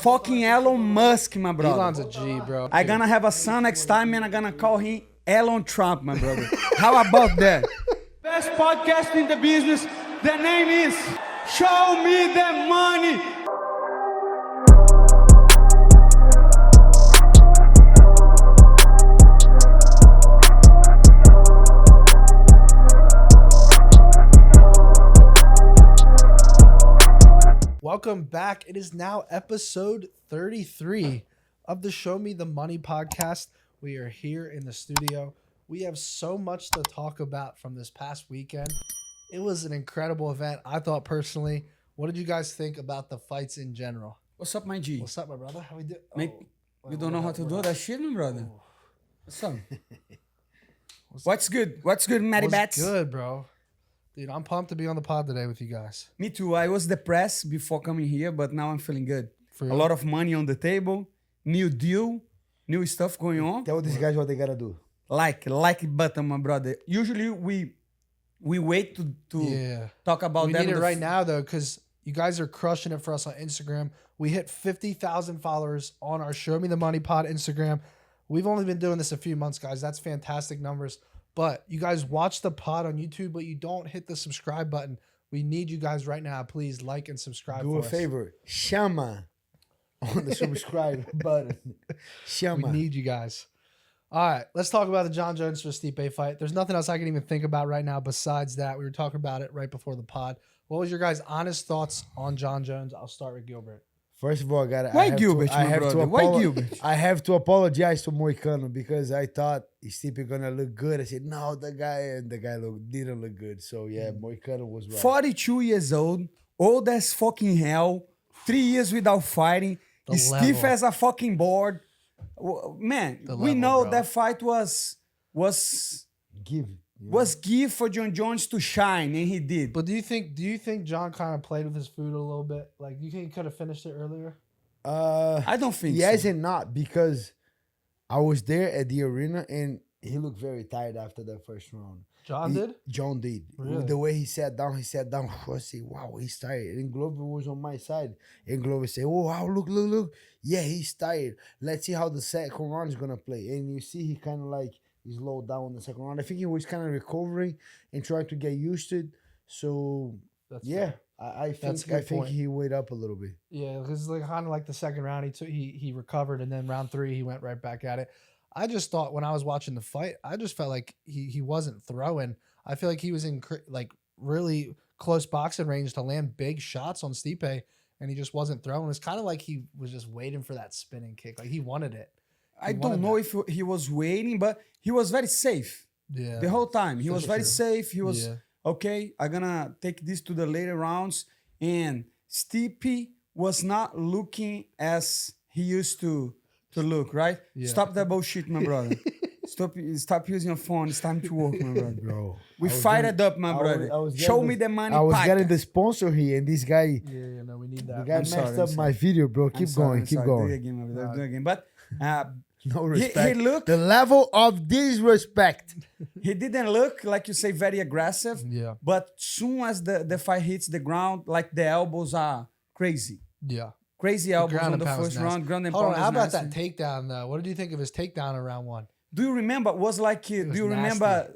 fucking Elon Musk, my brother. Elon's a G, bro. I'm gonna have a son next time and I'm gonna call him Elon Trump, my brother. How about that? Best podcast in the business. The name is Show Me the Money. Welcome back. It is now episode 33 of the Show Me the Money podcast. We are here in the studio. We have so much to talk about from this past weekend. It was an incredible event, I thought personally. What did you guys think about the fights in general? What's up, my G? What's up, my brother? How we do? You don't know how to do that shit, my brother? What's up? What's good? What's good, Matty Bats? What's good, bro? Dude, I'm pumped to be on the pod today with you guys. Me too. I was depressed before coming here, but now I'm feeling good. For A real? lot of money on the table, new deal, new stuff going on. Tell these guys what they gotta do. Like button, my brother. Usually we wait to talk about We that. need on it the right now, though, because you guys are crushing it for us on Instagram. We hit 50,000 followers on our Show Me the Money pod Instagram. We've only been doing this a few months, guys. That's fantastic numbers. But you guys watch the pod on YouTube, but you don't hit the subscribe button. We need you guys right now. Please like and subscribe. Do a favor. Chama on the subscribe button. Chama. We need you guys. All right, let's talk about the John Jones versus Stipe fight. There's nothing else I can even think about right now besides that. We were talking about it right before the pod. What was your guys' honest thoughts on John Jones? I'll start with Gilbert. First of all, Why Gilbert, my brother? Why Gilbert? I have to apologize to Moicano because I thought Stipe gonna look good. I said no, the guy didn't look good. So yeah, Moicano was right. 42 years old as fucking hell, 3 years without fighting, The stiff level. as a fucking board. Man, The we level, know bro. that fight was gift for John Jones to shine, and he did. But do you think John kind of played with his food a little bit? Like, do you think he could have finished it earlier? I don't think yes so. and not, because I was there at the arena and he looked very tired after that first round. John did? John did. Really? The way he sat down. I said, wow, he's tired. And Glover was on my side. And Glover said, oh, wow, look. Yeah, he's tired. Let's see how the second round is going to play. And you see he kind of like, he slowed down in the second round. I think he was kind of recovering and trying to get used to it. So, That's yeah, fair. I That's a think good point. he weighed up a little bit. Yeah, because like kind of like the second round, he recovered, and then round 3 he went right back at it. I just thought when I was watching the fight, I just felt like he wasn't throwing. I feel like he was in like really close boxing range to land big shots on Stipe, and he just wasn't throwing. It's kind of like he was just waiting for that spinning kick, like he wanted it. I don't know if he was waiting, but he was very safe. Yeah, The whole time. He was very true. safe. He was, Yeah. okay, I'm going to take this to the later rounds. And Stipe was not looking as he used to look, right? Yeah. Stop that bullshit, my brother. Stop using your phone. It's time to work, my brother. Bro. We fired up, my brother. Show me the money. I was podcast. getting the sponsor here, and this guy, Yeah, no, we need the that. guy messed up my video, bro. I'm Keep sorry, going. Do it again, my brother. Do it again. But No he respect. looked, The level of disrespect. he didn't look, like you say, very aggressive. Yeah, But soon as the fight hits the ground, like the elbows are crazy. yeah. Crazy elbows ground on and the pound is first nasty. round. Ground and Hold on, pound how is about that nasty. takedown though? What did you think of his takedown in round 1? Do you remember? Was like, do was you remember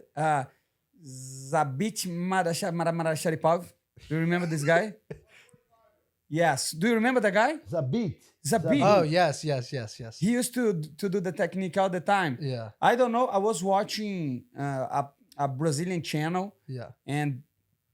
Zabit Marasharipov? Do you remember this guy? Yes. Do you remember the guy? Zabit. Zabit. Oh yes. He used to do the technique all the time. Yeah, I don't know. I was watching a Brazilian channel, yeah. and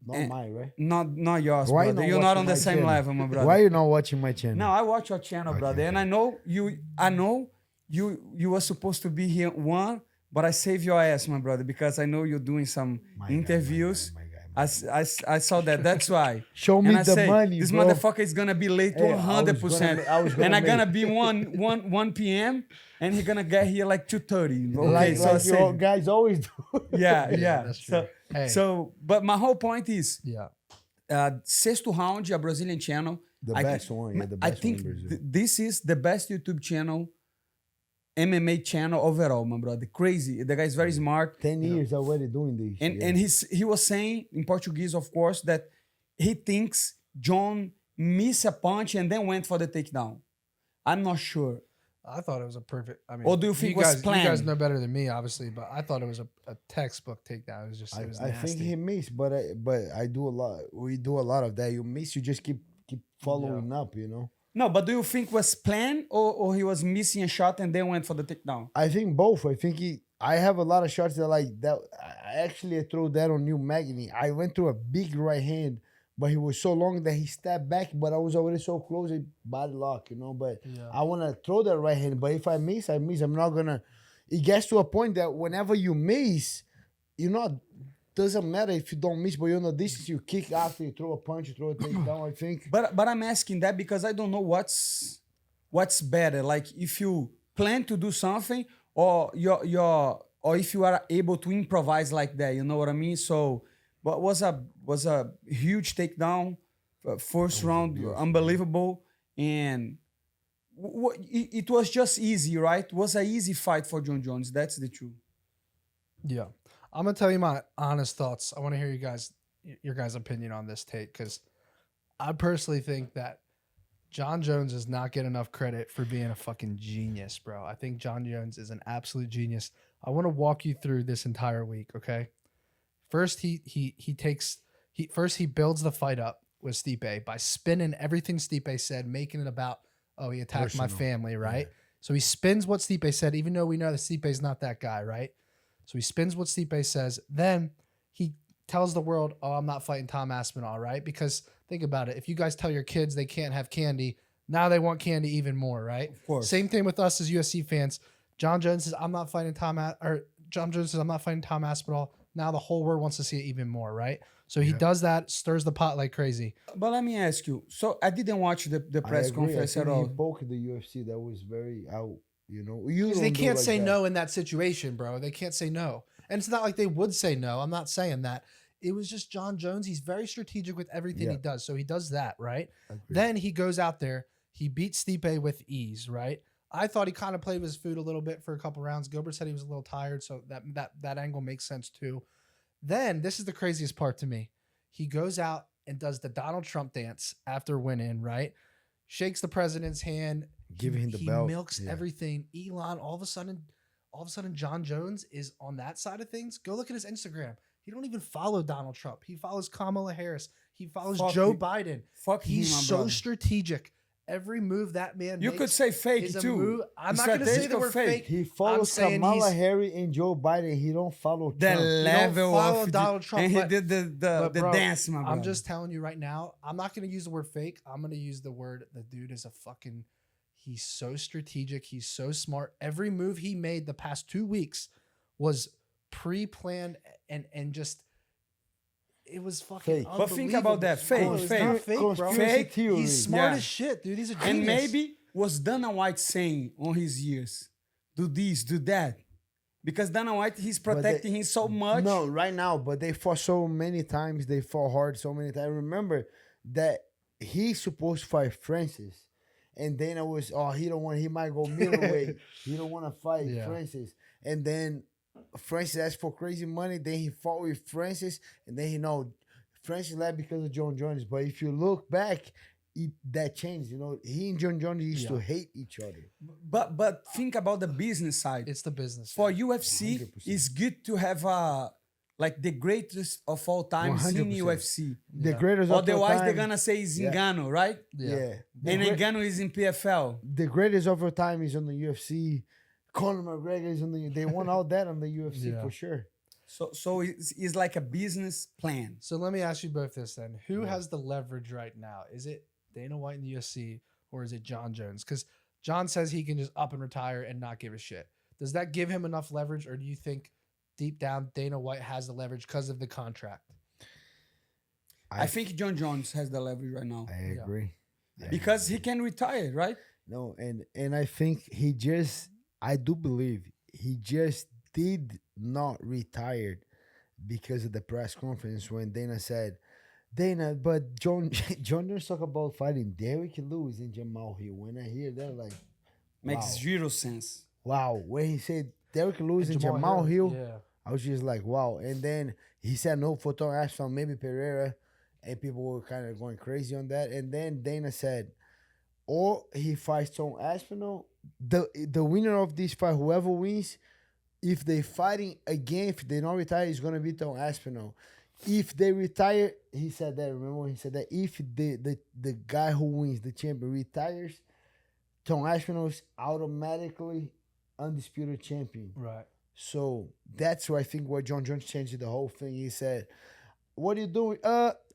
Not mine, right? not yours, Why you brother. not You're not watching on the my same channel? level, my brother. Why are you not watching my channel? No, I watch your channel, brother, and I know you were supposed to be here one, but I saved your ass, my brother, because I know you're doing some My guy, interviews. my guy. I saw that. That's why. Show me And I the say, money, this bro. motherfucker is gonna be late Hey, I was 100%, gonna and I'm make- gonna be 1 p.m. and he's gonna get here like 2:30. Okay, Like, so I like you say, guys always do. yeah. That's true. Hey. So, but my whole point is, Yeah. sexto round, a Brazilian channel. The best one, yeah, the I best think one in Brazil. this is the best YouTube channel, MMA channel overall, my brother. Crazy. The guy is very smart. 10 years already doing this. And he was saying in Portuguese, of course, that he thinks John missed a punch and then went for the takedown. I'm not sure. I thought it was a perfect. I mean, Or do you think you it was guys, you guys planned? know better than me, obviously, but I thought it was a textbook takedown. It was just, it was I nasty. think he missed, but I do a lot. We do a lot of that. You miss, you just keep following up. You know. No, but do you think it was planned or he was missing a shot and then went for the takedown? I think both. I think I have a lot of shots that like that. I actually threw that on New Magny. I went through a big right hand, but he was so long that he stepped back. But I was already so close, he body lock, you know. But I want to throw that right hand. But if I miss, I miss. I'm not gonna. It gets to a point that whenever you miss, you know, doesn't matter if you don't miss, but you're on the distance. You kick after you throw a punch, you throw a takedown. I think. But I'm asking that because I don't know what's better. Like if you plan to do something or or if you are able to improvise like that, you know what I mean? So, but was a huge takedown, first round, unbelievable, and it was just easy, right? It was an easy fight for John Jones. That's the truth. Yeah. I'm gonna tell you my honest thoughts. I want to hear your guys' opinion on this take, because I personally think that John Jones does not get enough credit for being a fucking genius, bro. I think John Jones is an absolute genius. I want to walk you through this entire week, okay? First, he builds the fight up with Stipe by spinning everything Stipe said, making it about, oh, he attacked my family, right? Yeah. So he spins what Stipe said, even though we know that Stipe's not that guy, right? So he spins what Stipe says. Then he tells the world, oh, I'm not fighting Tom Aspinall, right? Because think about it. If you guys tell your kids they can't have candy, now they want candy even more, right? Of course. Same thing with us as UFC fans. John Jones says, I'm not fighting Tom Aspinall. Now the whole world wants to see it even more, right? So he does that, stirs the pot like crazy. But let me ask you. So I didn't watch the press conference at all. He spoke the UFC. That was very out. You know, because they can't say no in that situation, bro. They can't say no. And it's not like they would say no. I'm not saying that. It was just John Jones. He's very strategic with everything he does. So he does that, right? Then he goes out there. He beats Stipe with ease, right? I thought he kind of played with his food a little bit for a couple rounds. Gilbert said he was a little tired, so that angle makes sense too. Then, this is the craziest part to me. He goes out and does the Donald Trump dance after winning, right? Shakes the president's hand. Giving him the belt. He milks everything. Elon, all of a sudden, John Jones is on that side of things. Go look at his Instagram. He don't even follow Donald Trump. He follows Kamala Harris. He follows Joe Biden. He's so strategic. Every move that man you makes could say fake too. Move. I'm not going to say the word fake. He follows Kamala Harris and Joe Biden. He don't follow the Trump. level of Donald Trump. And he did the bro, dance, my brother. I'm just telling you right now. I'm not going to use the word fake. I'm going to use the word. The dude is a fucking. He's so strategic. He's so smart. Every move he made the past 2 weeks was pre-planned and just. It was fucking but think about that. Fake, not fake, bro. Fake. He's smart as shit, dude. He's a genius. And maybe was Dana White saying on his years, do this, do that. Because Dana White, he's protecting him so much. No, right now, but they fought so many times. They fought hard so many times. Remember that he's supposed to fight Francis. And Dana was, he might go middleweight. He don't want to fight Francis. And then Francis asked for crazy money. Then he fought with Francis, and then Francis left because of John Jones. But if you look back, that changed. You know, he and John Jones used to hate each other. But think about the business side. It's the business for side. UFC. 100%. It's good to have like the greatest of all time in UFC. The greatest of all time. Otherwise, they're gonna say it's Ngannou, right? Yeah. And Ngannou is in PFL. The greatest of all time is on the UFC. Conor McGregor is on the. They won all that on the UFC for sure. So it's like a business plan. So let me ask you both this then: who has the leverage right now? Is it Dana White in the UFC or is it John Jones? Because John says he can just up and retire and not give a shit. Does that give him enough leverage, or do you think deep down Dana White has the leverage because of the contract? I think John Jones has the leverage right now. I agree. Because he can retire, right? No, and I think I do believe he just did not retire because of the press conference when Dana said, but John Jones talk about fighting Derrick Lewis and Jamal Hill. When I hear that, like, makes zero sense. Wow. When he said Derrick Lewis and Jamal Hill, I was just like, wow. And then he said no for Tom Aspinall, maybe Pereira, and people were kind of going crazy on that. And then Dana said, or he fights Tom Aspinall. The winner of this fight, whoever wins, if they fighting again, if they don't retire, it's gonna be Tom Aspinall. If they retire, he said that. Remember, he said that if the guy who wins the champion retires, Tom Aspinall is automatically undisputed champion. Right. So that's why I think what John Jones changed the whole thing. He said, "What are you doing?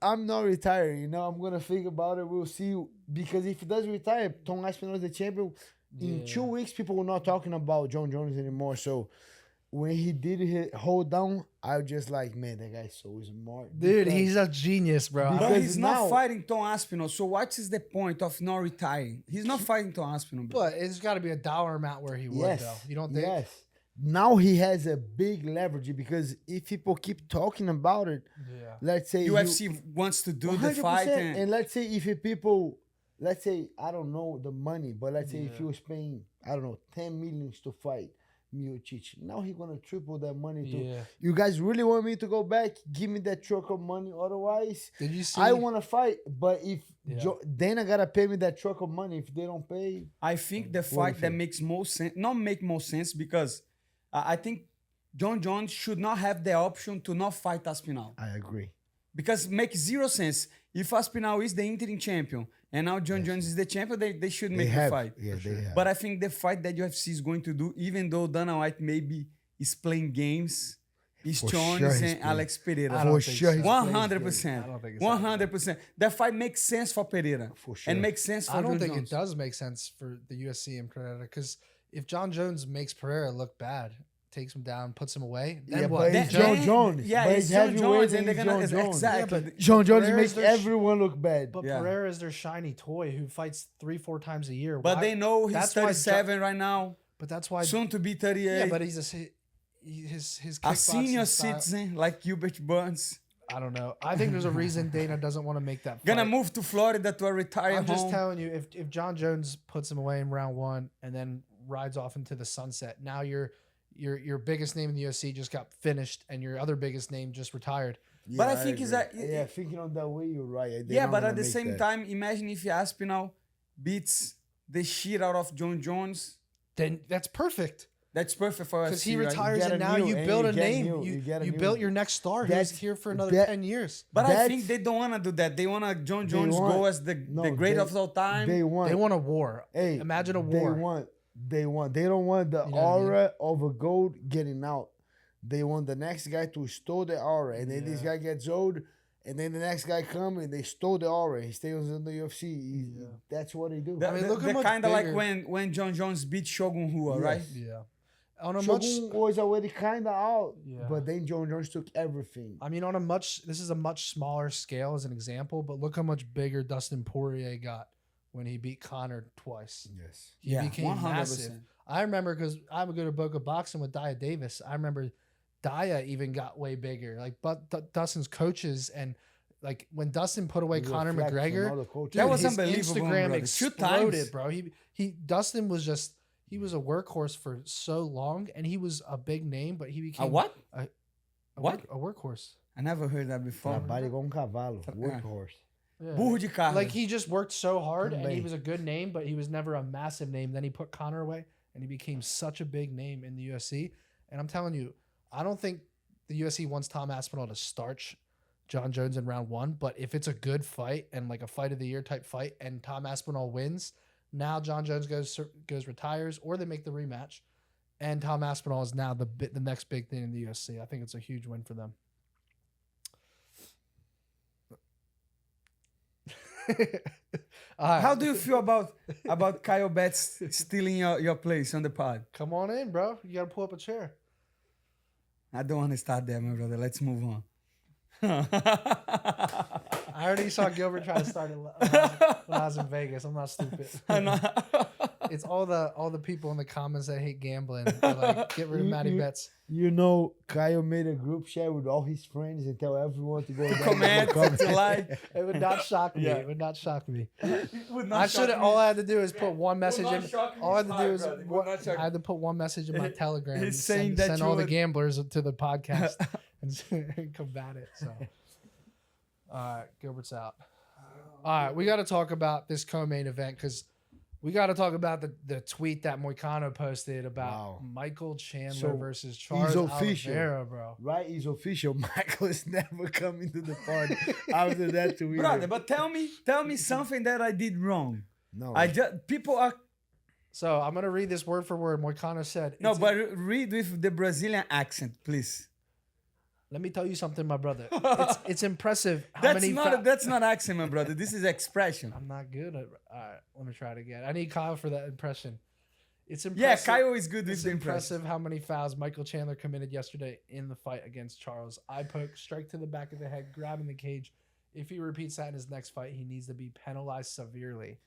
I'm not retiring. I'm gonna think about it. We'll see. Because if he does retire, Tom Aspinall is the champion. In 2 weeks, people were not talking about John Jones anymore. So when he did his hold down, I was just like, man, that guy's so smart. Dude, Because- he's a genius, bro. But Because he's now- not fighting Tom Aspinall. So what is the point of not retiring? He's not fighting Tom Aspinall. Bro. But it's got to be a dollar amount where he would, Yes. though. You don't think? Yes. Now he has a big leverage because if people keep talking about it, Yeah. let's say UFC wants to do the fight. 100%, and let's say if people, let's say, I don't know the money, but let's say if Yeah. he was paying, I don't know, 10 millions to fight Miocic, now he's gonna triple that money to. Yeah. You guys really want me to go back? Give me that truck of money. Otherwise, Did you see? I want to fight. But if Yeah. Dana gotta pay me that truck of money, if they don't pay, I think the What do you fight that think? makes most sense, not make most sense, because I think John Jones should not have the option to not fight Aspinall. I agree. Because it makes zero sense. If Aspinall is the interim champion and now John Jones is the champion, they should make the fight. Yeah, they have. But I think the fight that UFC is going to do, even though Dana White maybe is playing games, is For Jones sure he's and playing. Alex Pereira. I don't For think sure, so. he's 100%. I don't think it's happening. 100%. That fight makes sense for Pereira. For sure. And makes sense for I don't John think Jones. it does make sense for the USC and Pereira because if John Jones makes Pereira look bad, takes him down, puts him away, then Yeah, what? but he's Then- John Jones. Yeah, But it's he's John heavyweight Jones, and and they're he's gonna John Jones. exactly. Yeah, but John Jones Pereira's makes their sh- everyone look bad. But Yeah. Pereira is their shiny toy who fights 3-4 times a year. But Why- they know he's that's why 37 right now, But that's why. soon to be 38. Yeah, but he's his a senior kickboxing style- citizen like Gilbert Burns. I don't know. I think there's a reason Dana doesn't want to make that. Gonna fight. move to Florida to a retired I'm just home. telling you, if John Jones puts him away in round 1 and then rides off into the sunset, now your biggest name in the UFC just got finished, and your other biggest name just retired. But I think agree. is that- yeah, thinking on that way, you're right. They're Yeah, not but gonna at the make same that. time, imagine if Aspinall beats the shit out of John Jones. Then that's perfect That's perfect for us. because he retires, get and a now new- you and build you a get name. new- you You get a you new- built your next star. He's That's- here for another that- 10 years. But I That's- think they don't want to do that. They want to John Jones want- go as the no, great they- of all time. They want. They want a war. Hey, Imagine a war. They don't want the You know what I mean? aura of a gold getting out. They want the next guy to stole the aura, and then this Yeah. guy gets old, and then the next guy come and they stole the aura. He stays in the UFC. That's what they do. The, I mean, look how much kind of like bigger- when John Jones beat Shogun Rua, right? Yeah. On a Shogun much, was already kind of out, Yeah. but then John Jones took everything. I mean, this is a much smaller scale as an example, but look how much bigger Dustin Poirier got when he beat Conor twice. Yes. He Yeah, became 100%. massive. I remember because I'm a good book of boxing with Daya Davis. I remember Daya even got way bigger. Like, but Dustin's coaches and like when Dustin put away Conor Reflect on all McGregor, the coaches. That was his unbelievable, Instagram brother. 2 exploded, times. bro. Dustin was just he was a workhorse for so long, and he was a big name, but he became A what? A What? a workhorse. I never heard that before. Trabalha igual cavalo, workhorse. Yeah. Burro de carga. Like he just worked so hard, and he Também. was a good name, but he was never a massive name. Then he put Conor away, and he became such a big name in the UFC. And I'm telling you, I don't think the UFC wants Tom Aspinall to starch John Jones in round 1. But if it's a good fight and like a fight of the year type fight, and Tom Aspinall wins, now John Jones goes retires, or they make the rematch, and Tom Aspinall is now the next big thing in the UFC. I think it's a huge win for them. All right. How do you feel about Kyle Betts stealing your place on the pod? Come on in, bro. You gotta pull up a chair. I don't want to start there, my brother. Let's move on. I already saw Gilbert try to start it when I was in Vegas. I'm not stupid. I know. It's all the people in the comments that hate gambling. They're like, get rid of Matty Betts. You know, Kyle made a group chat with all his friends and tell everyone to go down Comment, to like. It would not shock me. Yeah. It would not shock me. Would not I should have. shock me. All I had to do is put one message not in. shock me. All I had to do It's is fine, brother. It would not shock I had to put one message in my Telegram. He's and saying send, that send you all the would- gamblers to the podcast and combat it. So, all right, Gilbert's out. All right, we got to talk about this co-main event because We got to talk about the tweet that Moicano posted about Wow. Michael Chandler So, versus Charles official. Oliveira, bro. Right, he's official. Michael is never coming to the party after that tweet. Brother, but tell me something that I did wrong. No, People are So I'm gonna read this word for word. Moicano said, no, but read with the Brazilian accent, please. let me tell you something, my brother. It's impressive how That's many. that's not accent, my brother. This is expression. I'm not good at. All right, let me try it again. I need Kyle for that impression. It's Yeah, impressive. Kyle is good with It's the impression. impressive how many fouls Michael Chandler committed yesterday in the fight against Charles. Eye poke, strike to the back of the head, grabbing the cage. If he repeats that in his next fight, he needs to be penalized severely.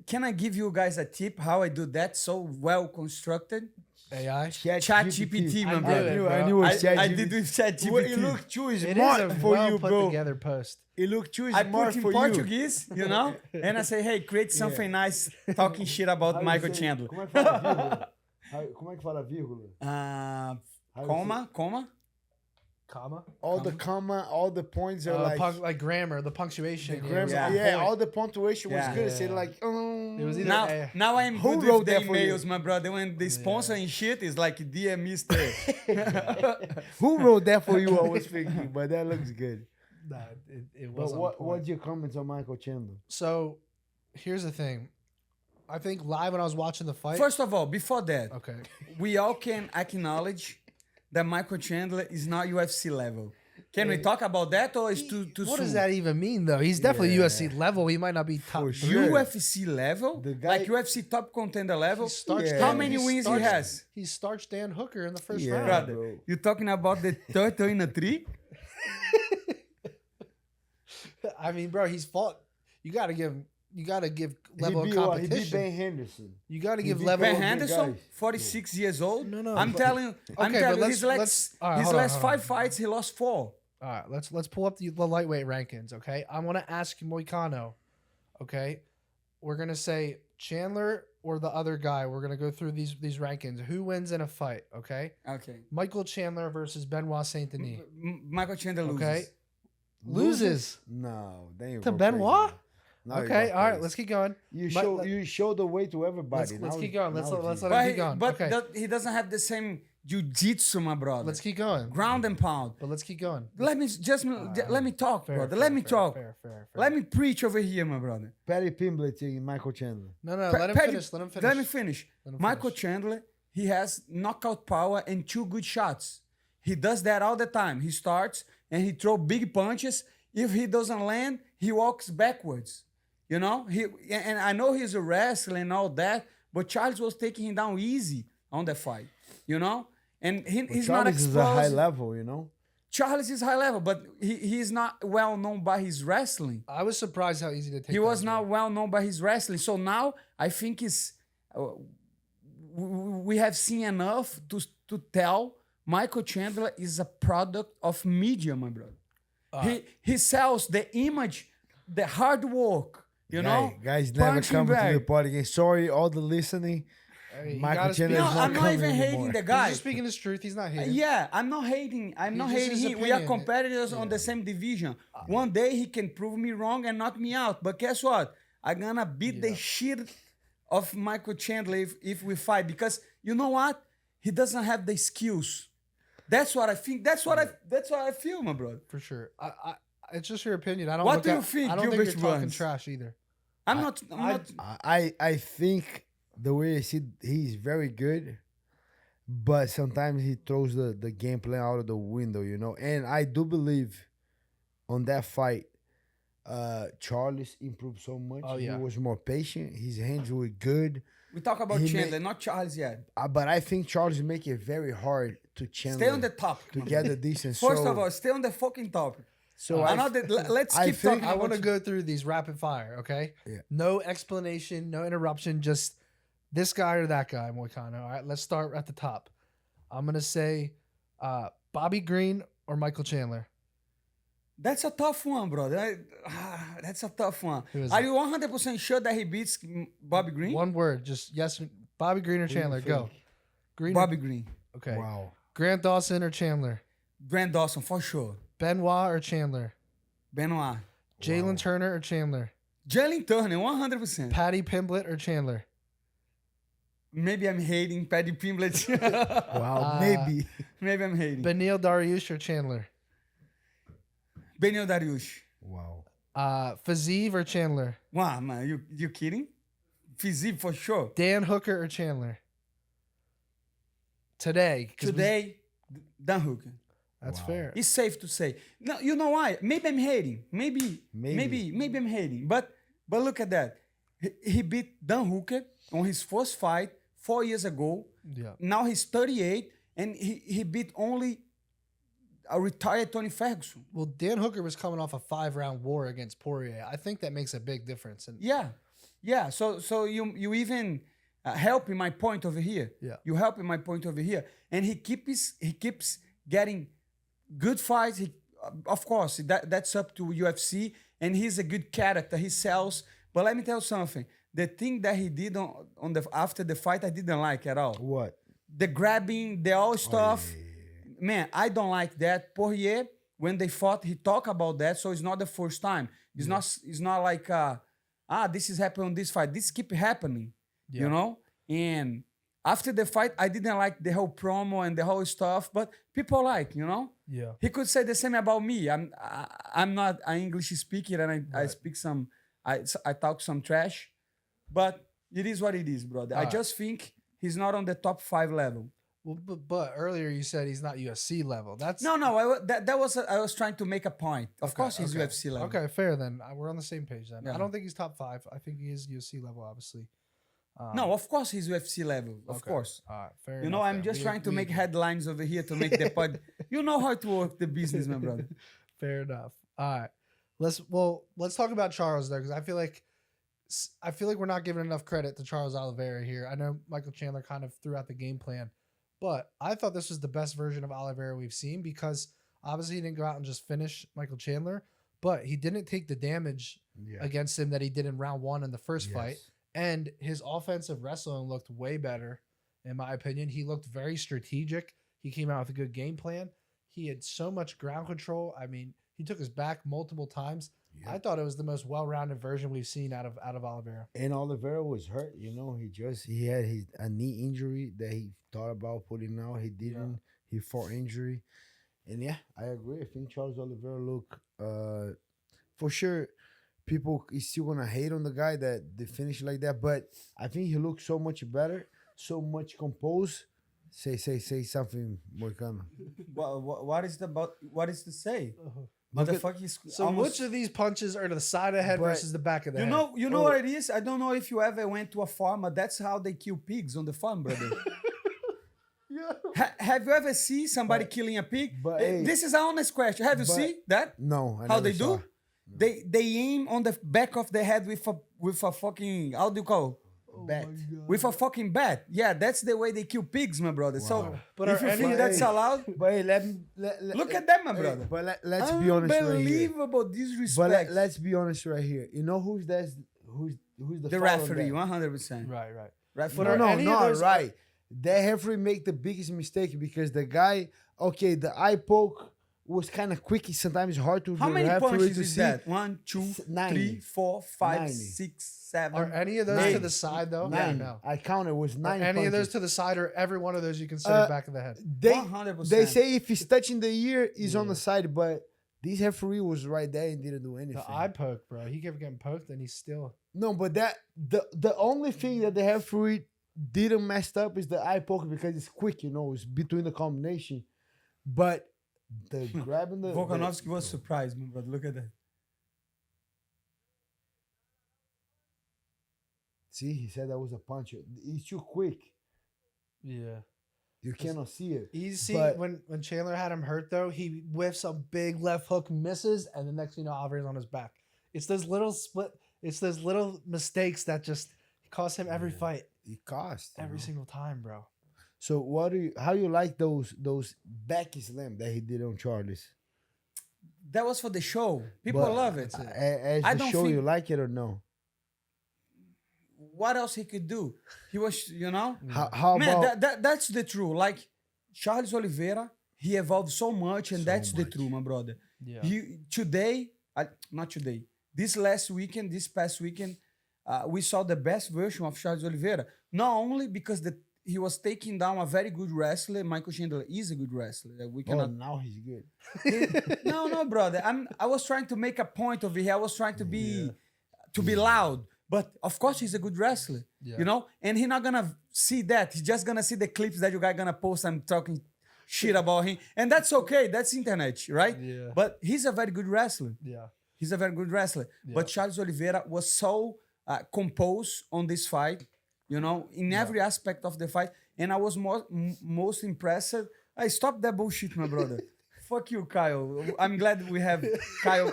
Can I give you guys a tip how I do that so well constructed? AI. Chat GPT, my I knew brother. it, bro. I knew it. I did with Chat Well, GPT. it looked too It is smart a for well you, put bro. together post. It looked too I smart put in for Portuguese, you know, and I say, hey, create something nice talking shit about Michael Chandler. Como é que fala vírgula? Como é que fala vírgula? How you Comma. Comma. All the comma, all the points are Like grammar, the punctuation. the grammar. Yeah. Yeah, Point. all the punctuation was Yeah. good. It said Yeah. like, It was either Now I am Who good wrote with the that for you? emails, my brother. When they sponsor and shit, it's like, dear Mister. who wrote that for you? I was thinking, but that looks good. Nah, it But was. what's your comments on Michael Chandler? So, here's the thing. I think live when I was watching the fight. First of all, before that, Okay. we all can acknowledge that Michael Chandler is not UFC level. Can we talk about that, or is too What soon? does that even mean, though? He's definitely Yeah. UFC level. He might not be top. For three. sure. UFC level? The guy- Like UFC top contender level? He starched Yeah. How Dan- many he wins he starched- has? He starched Dan Hooker in the first Yeah. round. Brother, bro. you talking about the turtle in a tree? I mean, bro, he's fought. You got to give level He of beat competition. Ben Henderson. You got to he give beat level. Ben of- Henderson, guys. 46 years old. No, I'm but- telling you, I'm Okay, telling but you, his let's- last, all right, his hold on, last hold on. 5 fights, he lost 4. All right, let's pull up the lightweight rankings. Okay, I want to ask Moicano. Okay, we're gonna say Chandler or the other guy. We're gonna go through these rankings. Who wins in a fight? Okay, Okay. Michael Chandler versus Benoit Saint Denis. Michael Chandler loses. Okay, loses No, they ain't to go Benoit. crazy. Now you Okay, go all right, crazy. let's keep going. You show the way to everybody. Let's Now- keep going. Let's now let it's him But, keep going. but Okay, he doesn't have the same jiu-jitsu, my brother. let's keep going. Ground and pound. But let's keep going. Let me talk, Fair, brother. fair, Let me fair, talk. Fair. Let me preach over here, my brother. Patty Pimblett and Michael Chandler. No, Pa- let him Patty- finish. Let him finish. Let me finish. Let him Michael finish. Chandler, he has knockout power and 2 good shots. He does that all the time. He starts and he throws big punches. If he doesn't land, he walks backwards. You know, and I know he's a wrestler and all that, but Charles was taking him down easy on the fight. You know, and he's not Charles is a high explosive. level, you know. Charles is high level, but he's not well known by his wrestling. I was surprised how easy to take. He was down not well known by his wrestling. So now I think we have seen enough to tell Michael Chandler is a product of media, my brother. He sells the image, the hard work, you know. Guys never punching coming to bag. the party again. Sorry, all the listening. Hey, you Michael gotta speak- Chandler No, is not I'm not coming even hating anymore. the He's guy. just speaking his truth. He's not here. Yeah, I'm not hating. I'm not just hating his him. We are opinion. competitors on the same division. One day he can prove me wrong and knock me out. But guess what? I'm gonna beat the shit of Michael Chandler if we fight, because you know what? He doesn't have the skills. That's what I think. That's what I feel, my brother. For sure. I it's just your opinion. I don't. What look do you at- think, I don't think Gilbert you're talking Burns? trash either. I'm not. I think the way I see, he's very good, but sometimes he throws the game plan out of the window, you know. And I do believe on that fight, Charles improved so much. Oh, yeah. He was more patient. His hands were good. We talk about He Chandler, made- not Charles yet. But I think Charles make it very hard to Chandler Stay on the top. to get the decent. First so, of all, stay on the fucking top. so I I know that. Let's I keep think- talking. I want to about go through these rapid fire. Okay. Yeah. No explanation. No interruption. Just this guy or that guy. Moicano. All right. Let's start at the top. I'm gonna say Bobby Green or Michael Chandler. That's a tough one, brother. That's a tough one. Who is Are it? you 100% sure that he beats Bobby Green? One word. Just yes. Bobby Green or Chandler. Go. think? Green. Bobby Green. Okay. wow. Grant Dawson or Chandler. Grant Dawson, for sure. Benoit or Chandler. Benoit. Jalen Turner or Chandler. Jalen Turner, 100%. Paddy Pimblett or Chandler? Maybe I'm hating Paddy Pimblett. Wow, maybe. Maybe I'm hating. Beneil Dariush or Chandler? Benio Dariush. Wow. Fazeev or Chandler? Wow, man, you kidding? Fizib for sure. Dan Hooker or Chandler? Today. 'Cause Today, Dan Hooker. That's Wow. fair. It's safe to say. No, you know why? Maybe I'm hating. Maybe I'm hating. But look at that. He beat Dan Hooker on his first fight 4 years ago. Yeah. Now he's 38, and he beat only a retired Tony Ferguson. Well, Dan Hooker was coming off a 5-round war against Poirier. I think that makes a big difference. And Yeah. So you even help in my point over here. Yeah. You help in my point over here, and he keeps getting good fights. Of course, that's up to UFC, and he's a good character. He sells. But let me tell you something. The thing that he did on the after the fight, I didn't like at all. What? The grabbing, the all stuff. Man, I don't like that. Poirier, when they fought, he talked about that. So it's not the first time. It's not like this is happening on this fight. This keep happening, you know. And after the fight, I didn't like the whole promo and the whole stuff. But people like, you know. Yeah. He could say the same about me. I'm not an English speaker, and I speak some. I talk some trash, but it is what it is, brother. I just think he's not on the top 5 level. Well, but earlier you said he's not UFC level. That's No. I was trying to make a point. Of course, he's UFC level. Okay, fair then. We're on the same page then. Yeah. I don't think he's top 5. I think he is UFC level, obviously. No, of course he's UFC level. Of course. All right, fair You enough know, I'm then. just trying to We make agree. headlines over here to make the pod. You know how to work the business, my brother. Fair enough. All right. Let's talk about Charles though, because I feel like we're not giving enough credit to Charles Oliveira here. I know Michael Chandler kind of threw out the game plan, but I thought this was the best version of Oliveira we've seen because obviously he didn't go out and just finish Michael Chandler, but he didn't take the damage against him that he did in round 1 in the first fight. And his offensive wrestling looked way better, in my opinion. He looked very strategic. He came out with a good game plan. He had so much ground control. I mean, he took his back multiple times. I thought it was the most well-rounded version we've seen out of Oliveira. And Oliveira was hurt, you know. He had a knee injury that he thought about putting out. He didn't. He fought injury, and I agree. I think Charles Oliveira look for sure. People is still gonna hate on the guy that they finish like that, but I think he looks so much better, so much composed. Say something, Moicano. What is to say? Look at- Motherfucker is So almost. which of these punches are to the side of the head But- versus the back of the You head? know what it is? I don't know if you ever went to a farm, but that's how they kill pigs on the farm, brother. Have you ever seen somebody killing a pig? but, hey, This is an honest question. Have you but- seen that? No, I How never they saw. do? They aim on the back of the head with a fucking, how do you call? Bat. With a fucking bat. Yeah, that's the way they kill pigs, my brother. So But if are you any think of that's those- allowed, But hey, look at that, my brother. But let's be honest right here. Unbelievable But disrespect. let's be honest right here. You know who's the The fault of referee, that? 100%. Right. Referee. But are No, any of not those- right. That referee make the biggest mistake because the guy, the eye poke was kind of quick. Sometimes it's hard to How the many referee punches to is see. that? 1, 2, 90. 3, 4, 5, 90. 6, 7. Are any of those to 9. the side though? 9. No. I counted. It was Are 9 any of those punches. to the side or every one of those you consider back of the head? They 100%. say if he's touching the ear, he's on the side, but this referee was right there and didn't do anything. The eye poke, bro. He kept getting poked and he's still. No, but the only thing that the referee didn't mess up is the eye poke because it's quick, it's between the combination. But the grabbing the Volkanovski was surprised, my brother. Look at that. See, he said that was a punch. It's too quick. Yeah. You cannot see it. Easy. But- When Chandler had him hurt though, he whiffs a big left hook, misses, and the next thing you know, Oliveira's on his back. It's those little mistakes that just cost him every fight, It cost every single time, bro. So how you like those back slam that he did on Charles? That was for the show. People But love it. As I the don't show, think- you like it or no? What else he could do? He was, How Man, about that's the truth. Like, Charles Oliveira, he evolved so much, and So that's the much. truth, my brother. Yeah. Not today. this past weekend, we saw the best version of Charles Oliveira. Not only because he was taking down a very good wrestler. Michael Chandler is a good wrestler. We cannot. now he's good. No, brother. I was trying to make a point over here. I was trying to be loud. But of course, he's a good wrestler. Yeah. You know, and he's not gonna see that. He's just gonna see the clips that you guys gonna post and talking shit about him, and that's okay. That's internet, right? Yeah. But he's a very good wrestler. Yeah. He's a very good wrestler. Yeah. But Charles Oliveira was so composed on this fight, you know, in every aspect of the fight. And I was most impressed. Hey, stop that bullshit, my brother. Fuck you, Kyle. I'm glad we have Kyle.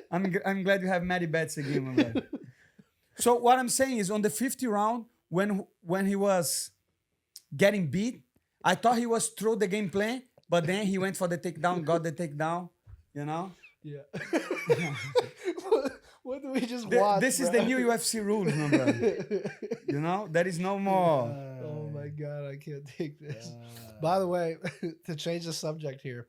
I'm glad you have Matty Betts again, my brother. So what I'm saying is, on the 50th round, when he was getting beat, I thought he was through the game plan, but then he went for the takedown, got the takedown, you know? Yeah. What do we just watch? This is the new UFC rules, my brother. You know? There is no more. Oh my God, I can't take this. By the way, to change the subject here,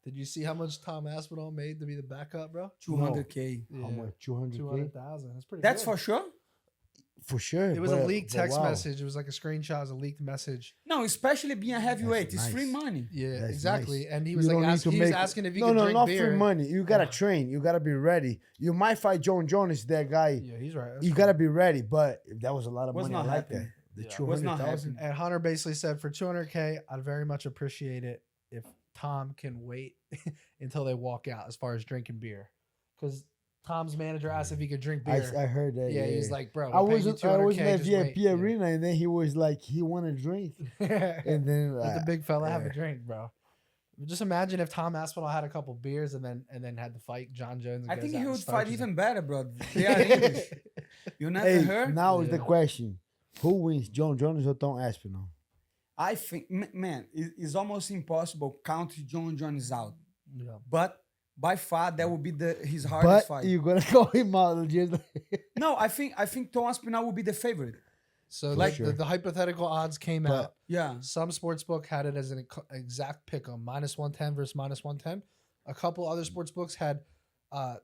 did you see how much Tom Aspinall made to be the backup, bro? 200K. Yeah. How much? 200K? 200,000. That's pretty That's good. for sure? For sure. It was a but- leaked but text wow. message. It was like a screenshot. It was a leaked message. No, especially being a heavyweight. That's It's free nice. money. Yeah, That's exactly. nice. And he You was like, don't need to he was make- asking if he no, could no, drink not beer. free money. You gotta train. You gotta be ready. You might fight John Jones, that guy. Yeah, he's right. That's You fine. gotta be ready. But if that was a lot of Was money, I not like happening. that. The Yeah. Was not 200,000. And Hunter basically said, for 200K, I'd very much appreciate it if Tom can wait until they walk out as far as drinking beer. Because Tom's manager asked if he could drink beer. I heard that. yeah, he's like, bro, I we're was paying you I was 200K, in that just VIP wait. arena, and then he was like, he want a drink, Yeah. and then Let the big fella have a yeah. drink, bro. Just imagine if Tom Aspinall had a couple beers and then had to fight John Jones. I goes think out he and would fight starches even better, bro. They are English. You never Hey, heard? now is the Yeah. question: who wins, John Jones or Tom Aspinall? I think, man, it's almost impossible count John Jones out. Yeah. But by far, that would be his hardest But fight. you're gonna call him out just No, I think Tom Aspinall will be the favorite. So Like- like the hypothetical odds came But- out. Yeah. Some sportsbook had it as an exact pick 'em, -110 versus -110. A couple other sportsbooks had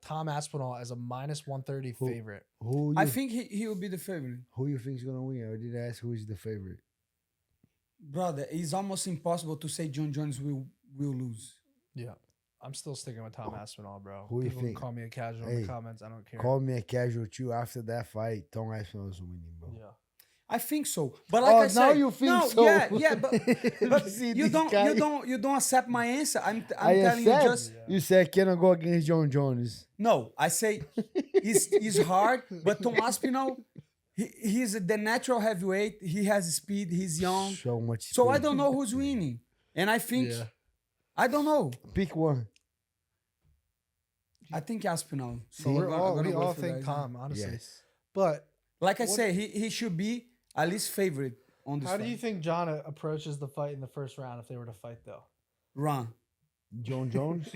Tom Aspinall as a -130 Who- favorite. who you, I think he will be the favorite. who you think is gonna win? I did ask who is the favorite. Brother, it's almost impossible to say John Jones will lose. Yeah. I'm still sticking with Tom Aspinall, bro. Who you People can think? call me a casual in Hey, the comments. I don't care. Call me a casual too. After that fight, Tom Aspinall is winning, bro. Yeah. I think so. But like I said, now you think no, so. yeah, but See you this don't guy? you don't accept my answer. I'm I telling you accept. just You said can I go against John Jones? no. I say it's hard, but Tom Aspinall, he's the natural heavyweight. He has speed. He's young. So much. So I speed. don't know who's winning, and I think Yeah. I don't know. Pick one. I think Aspinall. So I'm we gonna go all for think that. Tom, honestly. Yes. But Like I What- say, he should be at least favorite on this how fight. do you think John approaches the fight in the first round if they were to fight though? Run. John Jones.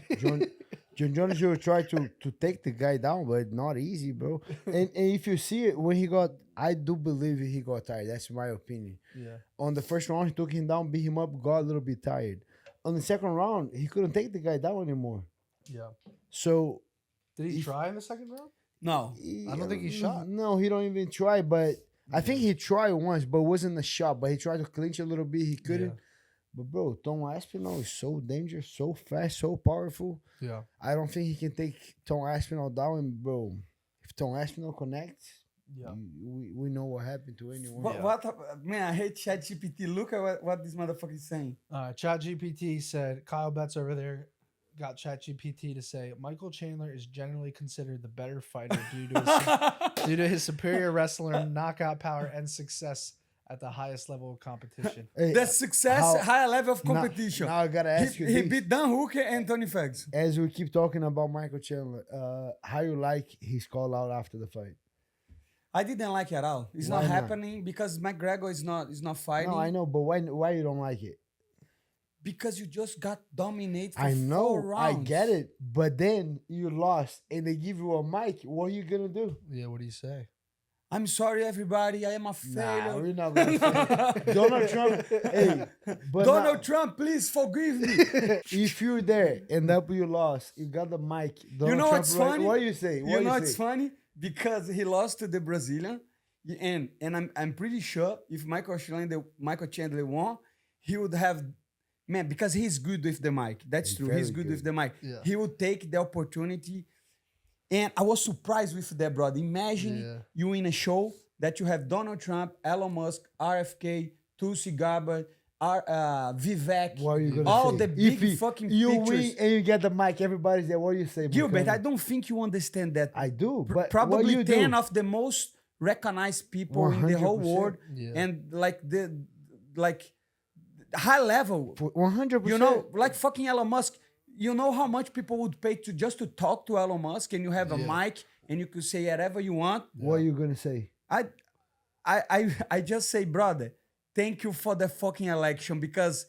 John Jones will try to take the guy down, but not easy, bro. And if you see it when he got, I do believe he got tired. That's my opinion. Yeah. On the first round, he took him down, beat him up, got a little bit tired. On the second round, he couldn't take the guy down anymore. Yeah. So Did he If- try in the second round? No. I don't think he shot. No, he don't even try. But I think he tried once, but it wasn't a shot. But he tried to clinch a little bit. He couldn't. But bro, Tom Aspinall is so dangerous, so fast, so powerful. Yeah. I don't think he can take Tom Aspinall down. And bro, if Tom Aspinall connects, Yeah. we know what happened to anyone. Man, I hate ChatGPT. Look at what this motherfucker is saying. ChatGPT said Kyle Betts over there got ChatGPT to say Michael Chandler is generally considered the better fighter due to his superior wrestler, knockout power, and success at the highest level of competition. Hey, The success, how- higher level of now- competition. Now I gotta ask you He this. beat Dan Hooker and Tony Fags. As we keep talking about Michael Chandler, how you like his call out after the fight? I didn't like it at all. It's Why not not? happening because McGregor is not fighting. No, I know, but why you don't like it? Because you just got dominated for I 4 know, I rounds. get it, but then you lost and they give you a mic. What are you gonna do? Yeah, what do you say? I'm sorry, everybody. I am a Nah, failure. we're not gonna say Donald Trump. Hey, but Donald Trump, please forgive me. if you're there and W lost, you got the mic. Donald know Trump, what's funny? What you say? You know it's funny? Because he lost to the Brazilian. And I'm pretty sure if Michael Chandler won, he would have, man, because he's good with the mic. That's true. He's good with the mic. Yeah. He would take the opportunity. And I was surprised with that, brother. Imagine you in a show that you have Donald Trump, Elon Musk, RFK, Tulsi Gabbard, Vivek, What are you gonna all say? the big fucking you pictures. win and you get the mic, everybody's there. What do you say, Gilbert, Moicano? I don't think you understand that. I do, but what Probably you 10 do? of the most recognized people in the whole 100%. world, Yeah. and like high level. 100%. You know, like fucking Elon Musk. You know how much people would pay to just to talk to Elon Musk, and you have a mic and you could say whatever you want. What are you gonna say? I just say, brother, thank you for the fucking election, because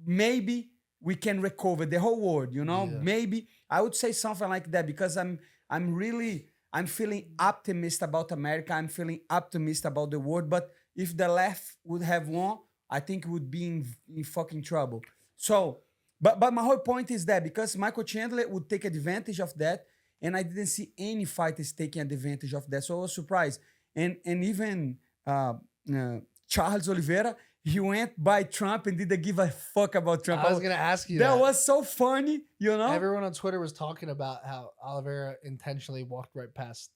maybe we can recover the whole world, you know? Yeah. Maybe I would say something like that, because I'm feeling optimistic about America. I'm feeling optimistic about the world. But if the left would have won, I think it would be in fucking trouble. So, but my whole point is that because Michael Chandler would take advantage of that, and I didn't see any fighters taking advantage of that. So I was surprised. And even Charles Oliveira, he went by Trump and didn't give a fuck about Trump. I was gonna ask you That was so funny, you know? Everyone on Twitter was talking about how Oliveira intentionally walked right past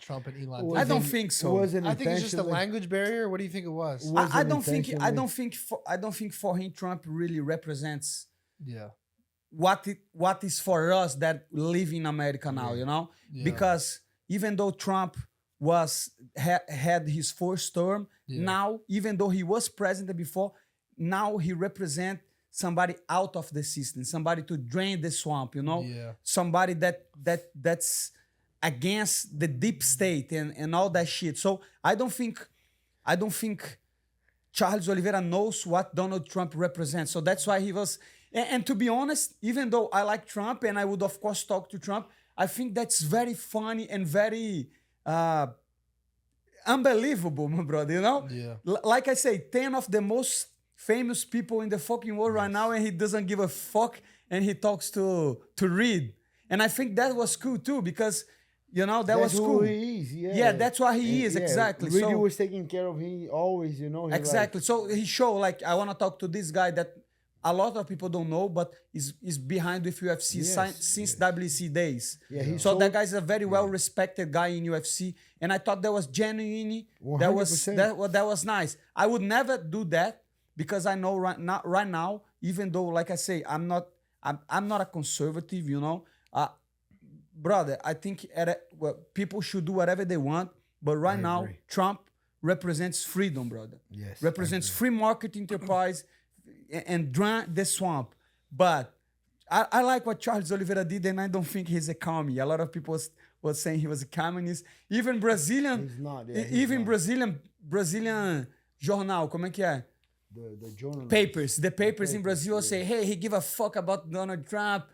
Trump and Elon. Was I don't it- think so. wasn't I think it's just a intentionally- language barrier. What do you think it was? Was I it don't think intentionally? I don't think for him Trump really represents Yeah. what is for us that live in America now, you know? Yeah. Because even though Trump had his first term, now even though he was president before, now he represent somebody out of the system, somebody to drain the swamp, you know? Yeah. Somebody that's against the deep state and all that shit. So I don't think Charles Oliveira knows what Donald Trump represents. So that's why he was. And to be honest, even though I like Trump and I would of course talk to Trump, I think that's very funny and very unbelievable, my brother. You know, Yeah. Like I say, 10 of the most famous people in the fucking world right now, and he doesn't give a fuck, and he talks to Reed. And I think that was cool too, because you know that That's was who cool. he is, yeah. Yeah, that's why he is, Yeah, exactly. Really So was taking care of him always, you know. he exactly. So he showed like I want to talk to this guy that a lot of people don't know, but is behind with UFC Yes, since WC days. Yeah, he So sold- that guy's a very well respected guy in UFC, and I thought that was genuine. That was 100%. that was nice. I would never do that because I know right now, even though like I say, I'm not a conservative, you know. Brother, I think people should do whatever they want, but right now agree. Trump represents freedom, brother. Yes, Represents free market enterprise and drain the swamp. But I like what Charles Oliveira did, and I don't think he's a commie. A lot of people was saying he was a communist. Even Brazilian, He's not, yeah, he's even not. Brazilian jornal, como é que é? The journalist. The papers in Brazil say, hey, he give a fuck about Donald Trump.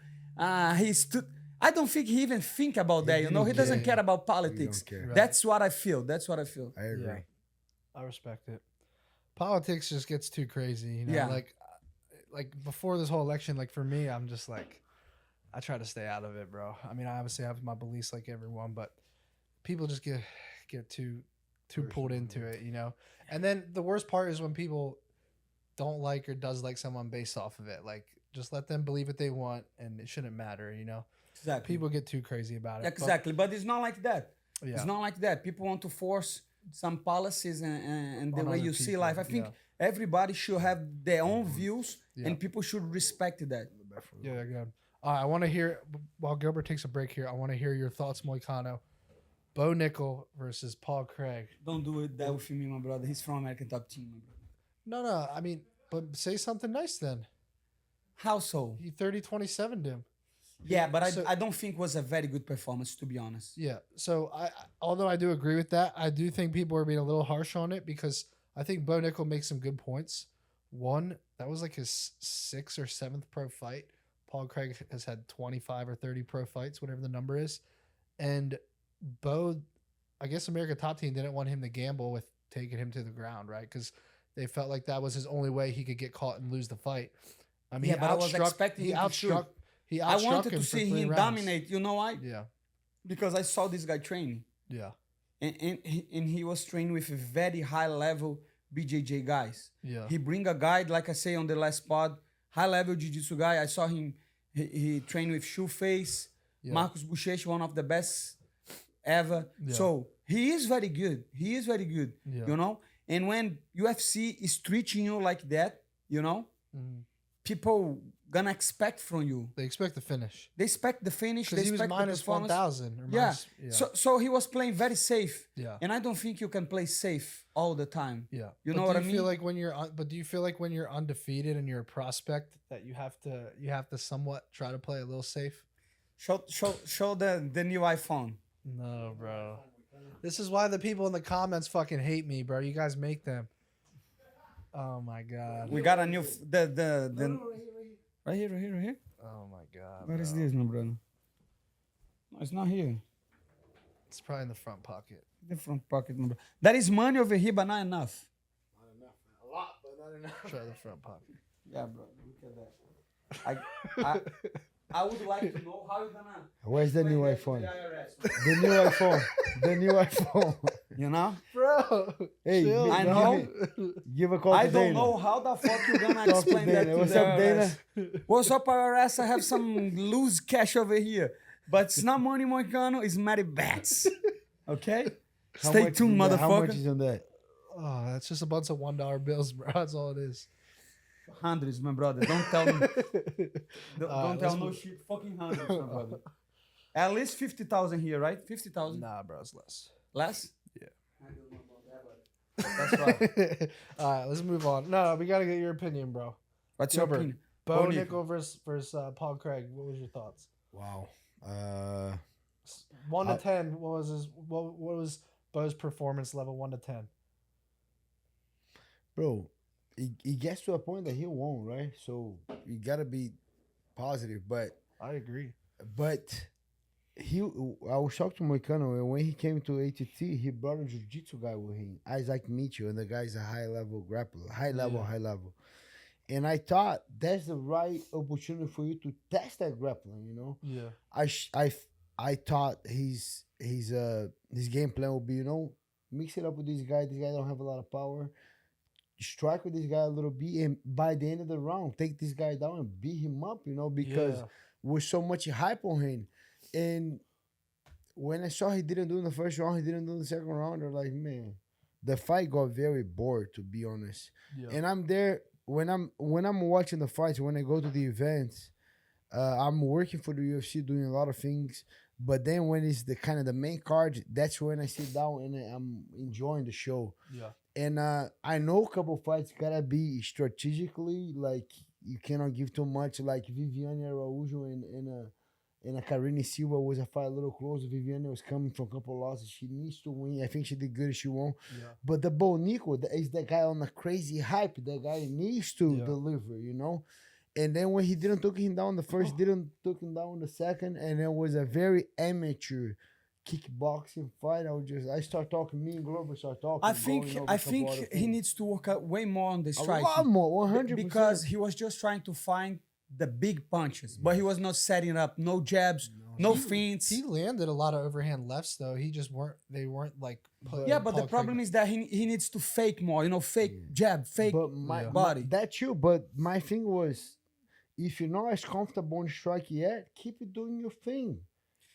He stood. I don't think he even think about that. You know, he doesn't care about politics. care. Right. That's what I feel. I agree. Yeah. I respect it. Politics just gets too crazy, you know. Yeah. Like before this whole election, like for me, I'm just like, I try to stay out of it, bro. I mean, I obviously have my beliefs like everyone, but people just get too pulled into it, you know. And then the worst part is when people don't like or does like someone based off of it. Like, just let them believe what they want, and it shouldn't matter, you know. Exactly. People get too crazy about it. Exactly, but it's not like that. Yeah. It's not like that. People want to force some policies and the On way other you see people, life. I think yeah. everybody should have their own views, Yeah. and people should respect that. Yeah, good. I want to hear, while Gilbert takes a break here, I want to hear your thoughts, Moicano. Bo Nickal versus Paul Craig. Don't do it that with me, my brother. He's from American Top Team, my brother. No, I mean, but say something nice then. How so? He 30-27'd him. Yeah, but So- I don't think it was a very good performance, to be honest. Yeah. So although I do agree with that, I do think people are being a little harsh on it because I think Bo Nickal makes some good points. One, that was like his 6th or 7th pro fight. Paul Craig has had 25 or 30 pro fights, whatever the number is. And Bo I guess America Top Team didn't want him to gamble with taking him to the ground, right? Because they felt like that was his only way he could get caught and lose the fight. I mean, Yeah, but I was expecting him to shoot. He I outstruck wanted him to for see 3 him rounds. dominate. You know why? Yeah, Because I saw this guy training. yeah, And he was training with very high level BJJ guys. yeah. He bring a guy, like I say on the last pod, high level jiu-jitsu guy. I saw him, he trained with Shoeface, Yeah. Marcos Buchecha, one of the best ever. Yeah. So he is very good. He is very good, Yeah. you know? And when UFC is treating you like that, you know, Mhm. people gonna expect from you. They expect the finish They expect the finish. They because he was expect the minus performance. 1,000. Or Yeah. minus, yeah, So he was playing very safe. yeah. And I don't think you can play safe all the time. Yeah, You But know do what I you mean? Feel like when you're, but do you feel like when you're undefeated and you're a prospect that you have to somewhat try to play a little safe? Show the new iPhone. No, bro. This is why the people in the comments fucking hate me, bro. You guys make them. Oh my god. We got a new right here. Oh my god. What is bro. this, my brother? No, it's not here. It's probably in the front pocket. The front pocket, my brother. There is money over here, but not enough. Not enough. A lot, but not enough. Try the front pocket. Yeah, bro. Look at that. I would like to know how you're gonna. Where's the new explain iPhone? that to the IRS. The new iPhone. The new iPhone. You know? Bro. Hey, chill, I bro. know. Give a call I to don't Dana. know how the fuck you're gonna Talk to explain that Dana. to What's the up, IRS. Dana? What's up, IRS? I have some loose cash over here. But it's not money, Moicano. It's Matty Bats. Okay? How Stay much is tuned, on that? How much motherfucker. is on that? Oh, that's just a bunch of $1 bills, bro. That's all it is. Hundreds, my brother. Don't tell me. Don't Alright, tell let's no move. shit. Fucking hundreds, my brother. At least 50,000 here, right? 50,000. Nah, bro, it's less. Less? Yeah. I don't know about that, but that's right. All right, let's move on. No, we gotta get your opinion, bro. What's your Robert, opinion? Bo Nickal. Nickal versus Paul Craig. What was your thoughts? Wow. 1 to 10. What was his? What was Bo's performance level? 1 to 10. Bro, he gets to a point that he won't, right? So you gotta be positive, but I agree. I was shocked to Moicano, and when he came to ATT, he brought a jiu-jitsu guy with him, Isaac Mitchell, and the guy's a high-level grappler, high level. And I thought that's the right opportunity for you to test that grappling, you know? Yeah. I thought his game plan would be, you know, mix it up with this guy. This guy don't have a lot of power. Strike with this guy a little bit, and by the end of the round, take this guy down and beat him up, you know, because with so much hype on him. And when I saw he didn't do in the first round, he didn't do in the second round, they're like, man, the fight got very bored, to be honest. Yeah. And I'm there when I'm watching the fights, when I go to the events, I'm working for the UFC, doing a lot of things. But then when it's the kind of the main card, that's when I sit down and I'm enjoying the show. Yeah. And I know a couple fights gotta be strategically, like you cannot give too much. Like Viviane Araújo and a Karine Silva was a fight a little close. Viviane was coming from a couple losses. She needs to win. I think she did good. She won. Yeah. But the Bo Nickal is the guy on a crazy hype. That guy needs to deliver, you know. And then when he didn't took him down the first, didn't took him down the second, and it was a very amateur kickboxing fight. I start talking. Me and Glover start talking. I think he needs to work out way more on the striking. A lot more, 100%. Because he was just trying to find the big punches, but he was not setting up no jabs, no feints. He landed a lot of overhand lefts though. He just weren't. They weren't like. Yeah, but the problem is that he needs to fake more. You know, fake jab, fake body. That's true. But my thing was, if you're not as comfortable on strike yet, keep it doing your thing.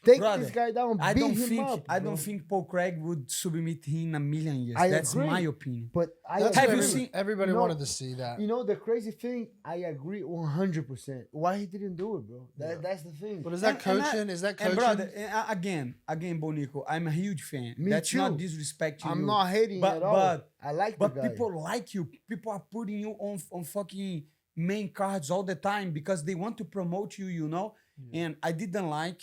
Take this guy down. I beat don't him think up, I don't think Paul Craig would submit him in a million years. I That's agree. my opinion. But Have you seen? Everybody No. wanted to see that. You know the crazy thing? I agree 100%. Why he didn't do it, bro? That's the thing. But is that coaching? Is that coaching? And brother, again, Bo Nickal, I'm a huge fan. Me That's too. not disrespecting you. I'm not hating at all. I like the But guy. people like you. People are putting you on fucking main cards all the time because they want to promote you, you know? And I didn't like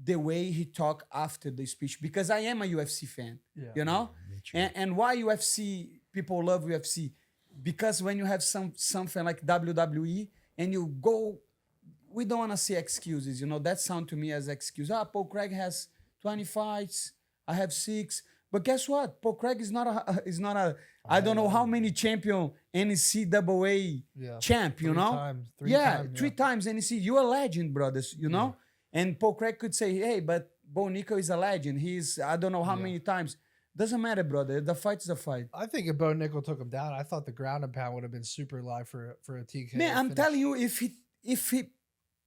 the way he talked after the speech because I am a UFC fan, you know? And why UFC, people love UFC? Because when you have something like WWE and you go, we don't want to say excuses, you know? That sound to me as excuse. Paul Craig has 20 fights. I have 6. But guess what? Paul Craig is not a I don't know how many champion NCAA champ, you know? Three times NC. You're a legend, brothers, you know? And Paul Craig could say, hey, but Bo Nickal is a legend. He's, I don't know how many times. Doesn't matter, brother. The fight is a fight. I think if Bo Nickal took him down, I thought the ground and pound would have been super live for a TK. Man, I'm telling you, if he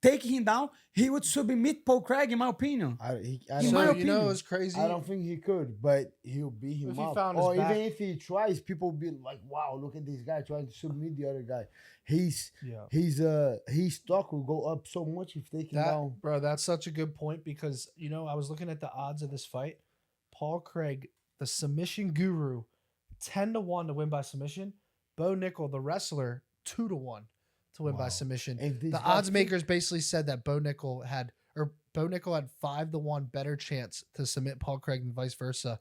take him down, he would submit Paul Craig, in my opinion. You know, it's crazy. I don't think he could, but he'll beat him up. Or even if he tries, people will be like, "Wow, look at this guy trying to submit the other guy." His stock will go up so much if they can down. Bro, that's such a good point because I was looking at the odds of this fight. Paul Craig, the submission guru, 10-1 to win by submission. Bo Nickal, the wrestler, 2-1 to win by submission. The odds makers basically said that Bo Nickal had 5-1 better chance to submit Paul Craig and vice versa.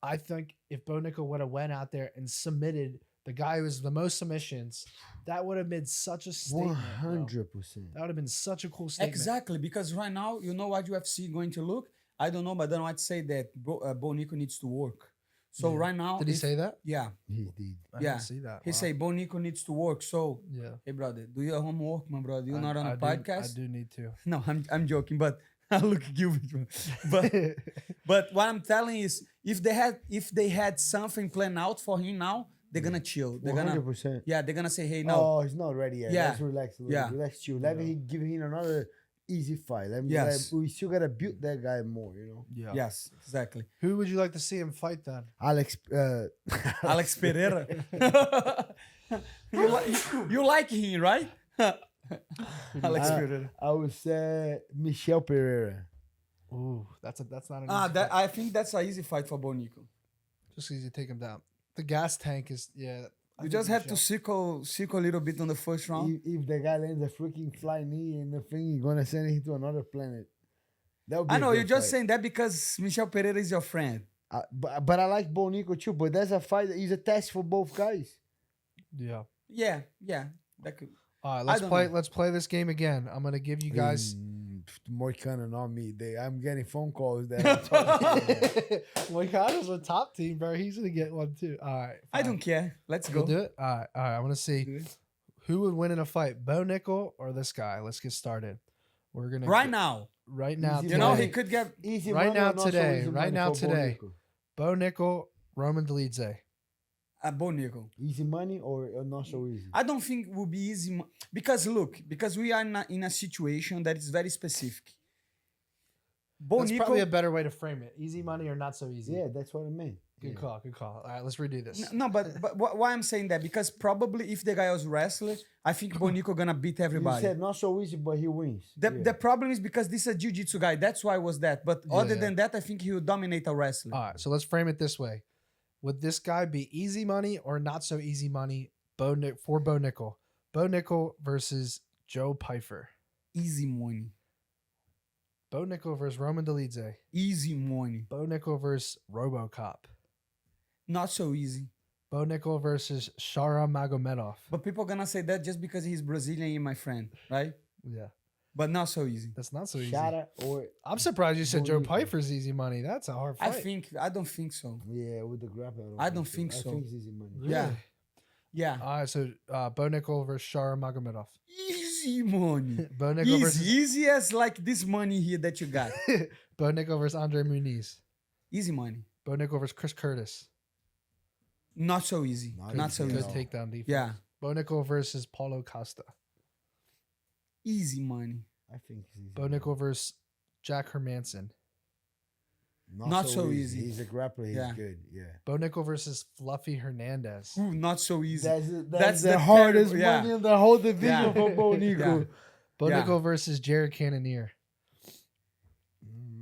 I think if Bo Nickal would have went out there and submitted the guy who was the most submissions, that would have been such a statement. 100%. That would have been such a cool statement. Exactly, because right now, you know what UFC going to look? I don't know, but I don't want to say that Bo Nickal needs to work. So right now... Did he say that? Yeah. He did. I didn't see that. He say Bo Nickal needs to work. So, hey, brother, do your homework, my brother. You're not on a podcast? I do need to. No, I'm joking, but I look Gilbert. But what I'm telling is, if they had something planned out for him now, they're gonna chill. They're 100%. they're gonna say, hey, no. Oh, he's not ready yet. Yeah. Let's relax a little. Let's chill. Let me give him another easy fight. We still gotta build that guy more, you know. Yeah. Yes, exactly. Who would you like to see him fight then? Alex Pereira. you like him, right? Alex Pereira. I would say Michel Pereira. Ooh, that's not an easy fight. I think that's an easy fight for Bo Nickal. Just easy to take him down. The gas tank is You just have to circle a little bit on the first round. If the guy lands a freaking fly knee and the thing, you're gonna send him to another planet. That would be I know you're just fight. saying that because Michel Pereira is your friend. But I like Bo Nickal too. But that's a fight that is a test for both guys. Yeah. Yeah. That could. All right, let's play this game again. I'm gonna give you guys Moicano, not me. I'm getting phone calls that Moicano's a top team, bro. He's gonna get one too. All right. Fine. I don't care. Let's go. We'll do it. All right. I want to see who would win in a fight, Bo Nickal or this guy. Let's get started. We're gonna right now. Today. You know he could get easy right now today. Bo Bo Nickal, Roman Dolidze. Bo Nickal. Easy money or not so easy? I don't think it will be easy because we are in a situation that is very specific. That's probably a better way to frame it. Easy money or not so easy. Yeah, that's what I meant. Good call. All right, let's redo this. No, but why I'm saying that? Because probably if the guy was wrestler, I think Bo Nickal gonna beat everybody. You said not so easy, but he wins. The problem is because this is a jiu-jitsu guy. That's why it was that. But other than that, I think he will dominate a wrestler. All right, so let's frame it this way. Would this guy be easy money or not so easy money for Bo Nickal? Bo Nickal versus Joe Pyfer. Easy money. Bo Nickal versus Roman Dolidze. Easy money. Bo Nickal versus RoboCop. Not so easy. Bo Nickal versus Shara Magomedov. But people are gonna say that just because he's Brazilian and my friend, right? Yeah. But not so easy. That's not so easy. I'm surprised you said Joe Pyfer's easy money. That's a hard fight. I don't think so. Yeah, with the grappling. I don't think so. I think it's easy money. Really? Yeah. All right, so Bo Nickal versus Shara Magomedov. Easy money. Bo Nickal versus easy as like this money here that you got. Bo Nickal versus Andre Muniz. Easy money. Bo Nickal versus Chris Curtis. Not so easy. Not so easy. Good takedown defense. Yeah. Bo Nickal versus Paulo Costa. Easy money. I think it's easy. Bo Nickal versus Jack Hermanson. Not so easy. He's a grappler. He's good. Yeah. Bo Nickal versus Fluffy Hernandez. Ooh, not so easy. That's the hardest money in the whole division for Bo Nickal. Bo Nickal versus Jared Cannonier.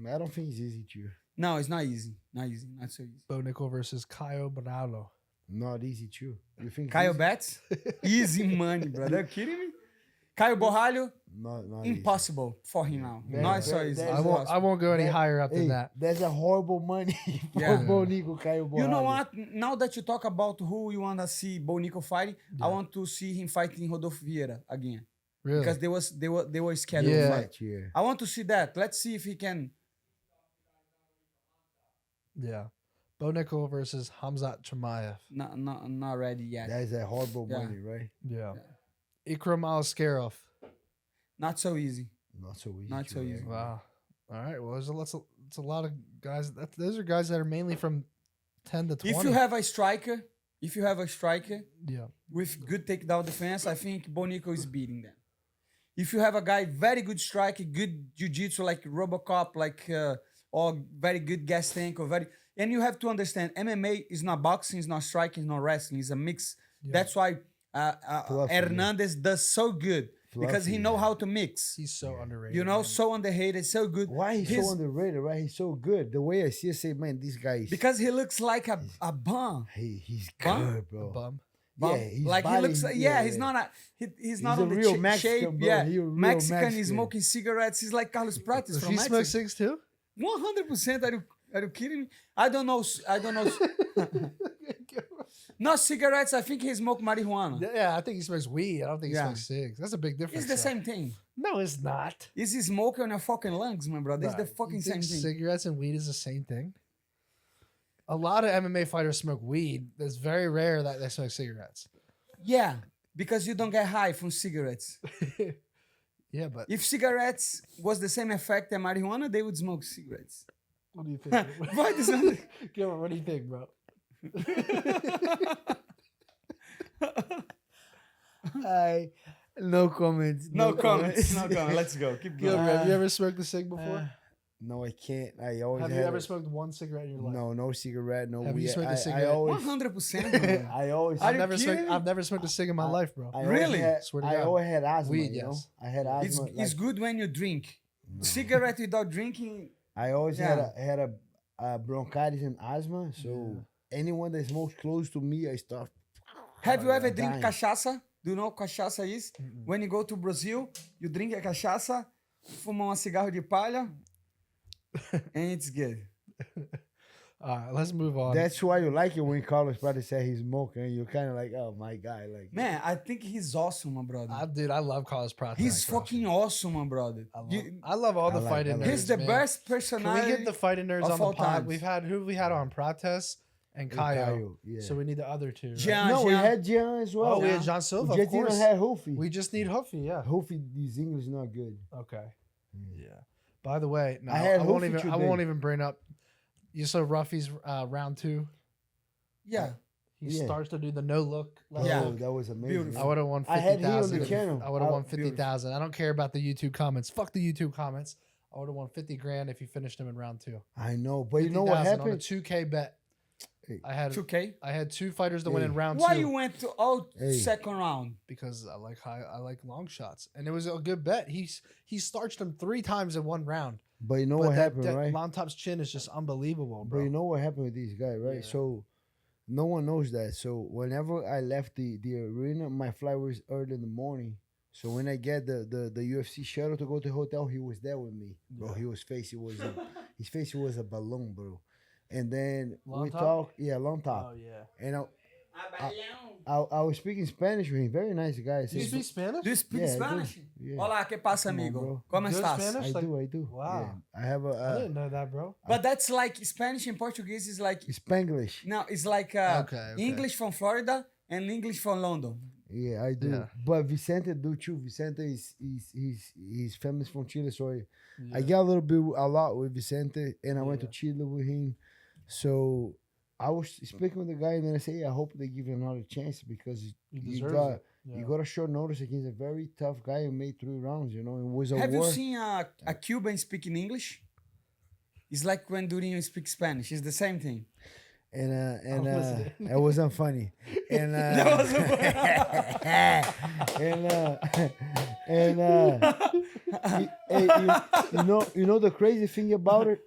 I don't think it's easy, too. No, it's not easy. Not so easy. Bo Nickal versus Caio Borralho. Not easy, too. You think Caio Betts? Easy money, brother. Are you kidding me? Caio Borralho? Not impossible for him now. Not so easy. I won't go any higher up than that. There's a horrible money for Bo Nickal, Caio Borralho. You know what? Now that you talk about who you want to see Bo Nickal fighting, I want to see him fighting Rodolfo Vieira again. Really? Because they were scheduled to fight. Yeah. I want to see that. Let's see if he can. Yeah. Bo Nickal versus Hamzat Chimaev. Not ready yet. That is a horrible Yeah. money, right? Yeah. Ikram Aliskerov. Not so easy. Not so easy. Not so easy. Wow. All right. Well, it's a lot of guys. Those are guys that are mainly from 10 to 20. If you have a striker yeah. with good takedown defense, I think Bonico is beating them. If you have a guy very good striker, good jiu-jitsu like Robocop, like or very good gas tank, and you have to understand MMA is not boxing, it's not striking, it's not wrestling, it's a mix. Yeah. That's why Fluffy, Hernandez does so good because he Fluffy, know yeah. how to mix. He's so underrated. You know, man. so underrated, so good. Why he's so underrated, right? He's so good. The way I see it, say, man, this guy is... Because he looks like a bum. he's Bum? good, bro. A bum. Bum. Yeah, he's like he body- looks. He's not a. He's not a on the real shape. Mexican, bro. Yeah, He a real Mexican. He's Mexican. smoking cigarettes. He's like Carlos Prates Does from he Mexico. smoke cigs too? 100%. Are you kidding me? I don't know. Not cigarettes. I think he smoked marijuana. Yeah, I think he smokes weed. I don't think he Yeah. smokes cigs. That's a big difference. It's the though. same thing. No, it's not. Is he smoking on your fucking lungs, my brother? It's the Right. fucking You same think thing. Cigarettes and weed is the same thing. A lot of MMA fighters smoke weed. It's very rare that they smoke cigarettes. Yeah, because you don't get high from cigarettes. Yeah, but If cigarettes was the same effect as marijuana, they would smoke cigarettes. what do you think? Why does that? Gilbert, what do you think, bro? No comments. No comments. No comments. Let's go. Keep Gilbert, going. have you ever smoked a cig before? No, I can't. I always Have had you ever it. smoked one cigarette in your life? No cigarette, no Have you weed. smoked a I cigarette? always, 100%. I always, Are you I've kidding? never smoked a cig in my life, bro. I always Really? had- Swear to I God. always had asthma. Weed, you know? yes. I had It's, asthma. it's good when you drink. Cigarette without drinking. I always Yeah. had a bronchitis and asthma. So anyone that's most close to me, I start. Have you ever dying. drink cachaça? Do you know what cachaça is? When you go to Brazil, you drink a cachaça, fuma cigarro de palha, and it's good. All right, let's move on. That's why you like it when Carlos Pratt said he's smoking. And you're kind of like, oh my guy, like Man, I think he's awesome, my brother. Dude, I love Carlos Pratt. He's fucking awesome, my brother. I love all the I like- fighting I like- nerds. He's the man. best Can personality. we get the fighting nerds of on the all pod? times. Who we had on? Prates and Kaio. Caio, yeah. So we need the other two. Right? Jean. no, we Jean. had Jean as well. Oh, we had Yeah. John Silva, We of just didn't course. have Hoofy. We just need Huffy, yeah. Hoofy, his English is not good. Okay. Yeah. By the way, no, I had won't Hoofy even. I today. won't even bring up. You saw Ruffy's round 2. Yeah. He Yeah. starts to do the no look. left Yeah. Oh, hook. that was amazing. Beautiful. I would have won I had him on the 50,000. channel. I would have won Beautiful. 50,000. I don't care about the YouTube comments. Fuck the YouTube comments. I would have won 50 grand if you finished him in round 2. I know, but you know what 50,000 on a happened? 2K bet. Hey. I had 2K. I had 2 fighters to win in Hey. round Why 2 you went to all Hey. second round? because I like long shots, and it was a good bet. He starched him 3 times in one round. But you know But what that, happened, that right? Long Top's chin is just unbelievable, But bro. you know what happened with these guys, right? Yeah. So no one knows that. So whenever I left the arena, my flight was early in the morning. So when I get the UFC shuttle to go to the hotel, he was there with me, bro. Yeah. His face was a balloon, bro. And then Long we Top? talked, yeah, long top. Oh yeah. And I was speaking Spanish with him. Very nice guy. Do you speak Spanish? Do you speak Yeah, I do. Spanish? Yeah. Hola, ¿qué pasa, Come on, amigo? bro. ¿Cómo Good estás? Spanish? I do. Wow. Yeah. I have I a didn't know that, bro. But that's like Spanish and Portuguese is like Spanglish. no, it's like Okay. English from Florida and English from London. Yeah, I do. Yeah. But Vicente do too. Vicente he's famous from Chile, so I Yeah. get a lot with Vicente, and I went to Yeah. Chile with him. So I was speaking with the guy, and then I say, I hope they give him another chance because He you deserves got it. Yeah. you got a short notice against a very tough guy who made 3 rounds. You know, it was a Have war. you seen a Cuban speaking English? It's like when Durinho speaks Spanish. It's the same thing. And listening. it wasn't funny. And That wasn't you know the crazy thing about it,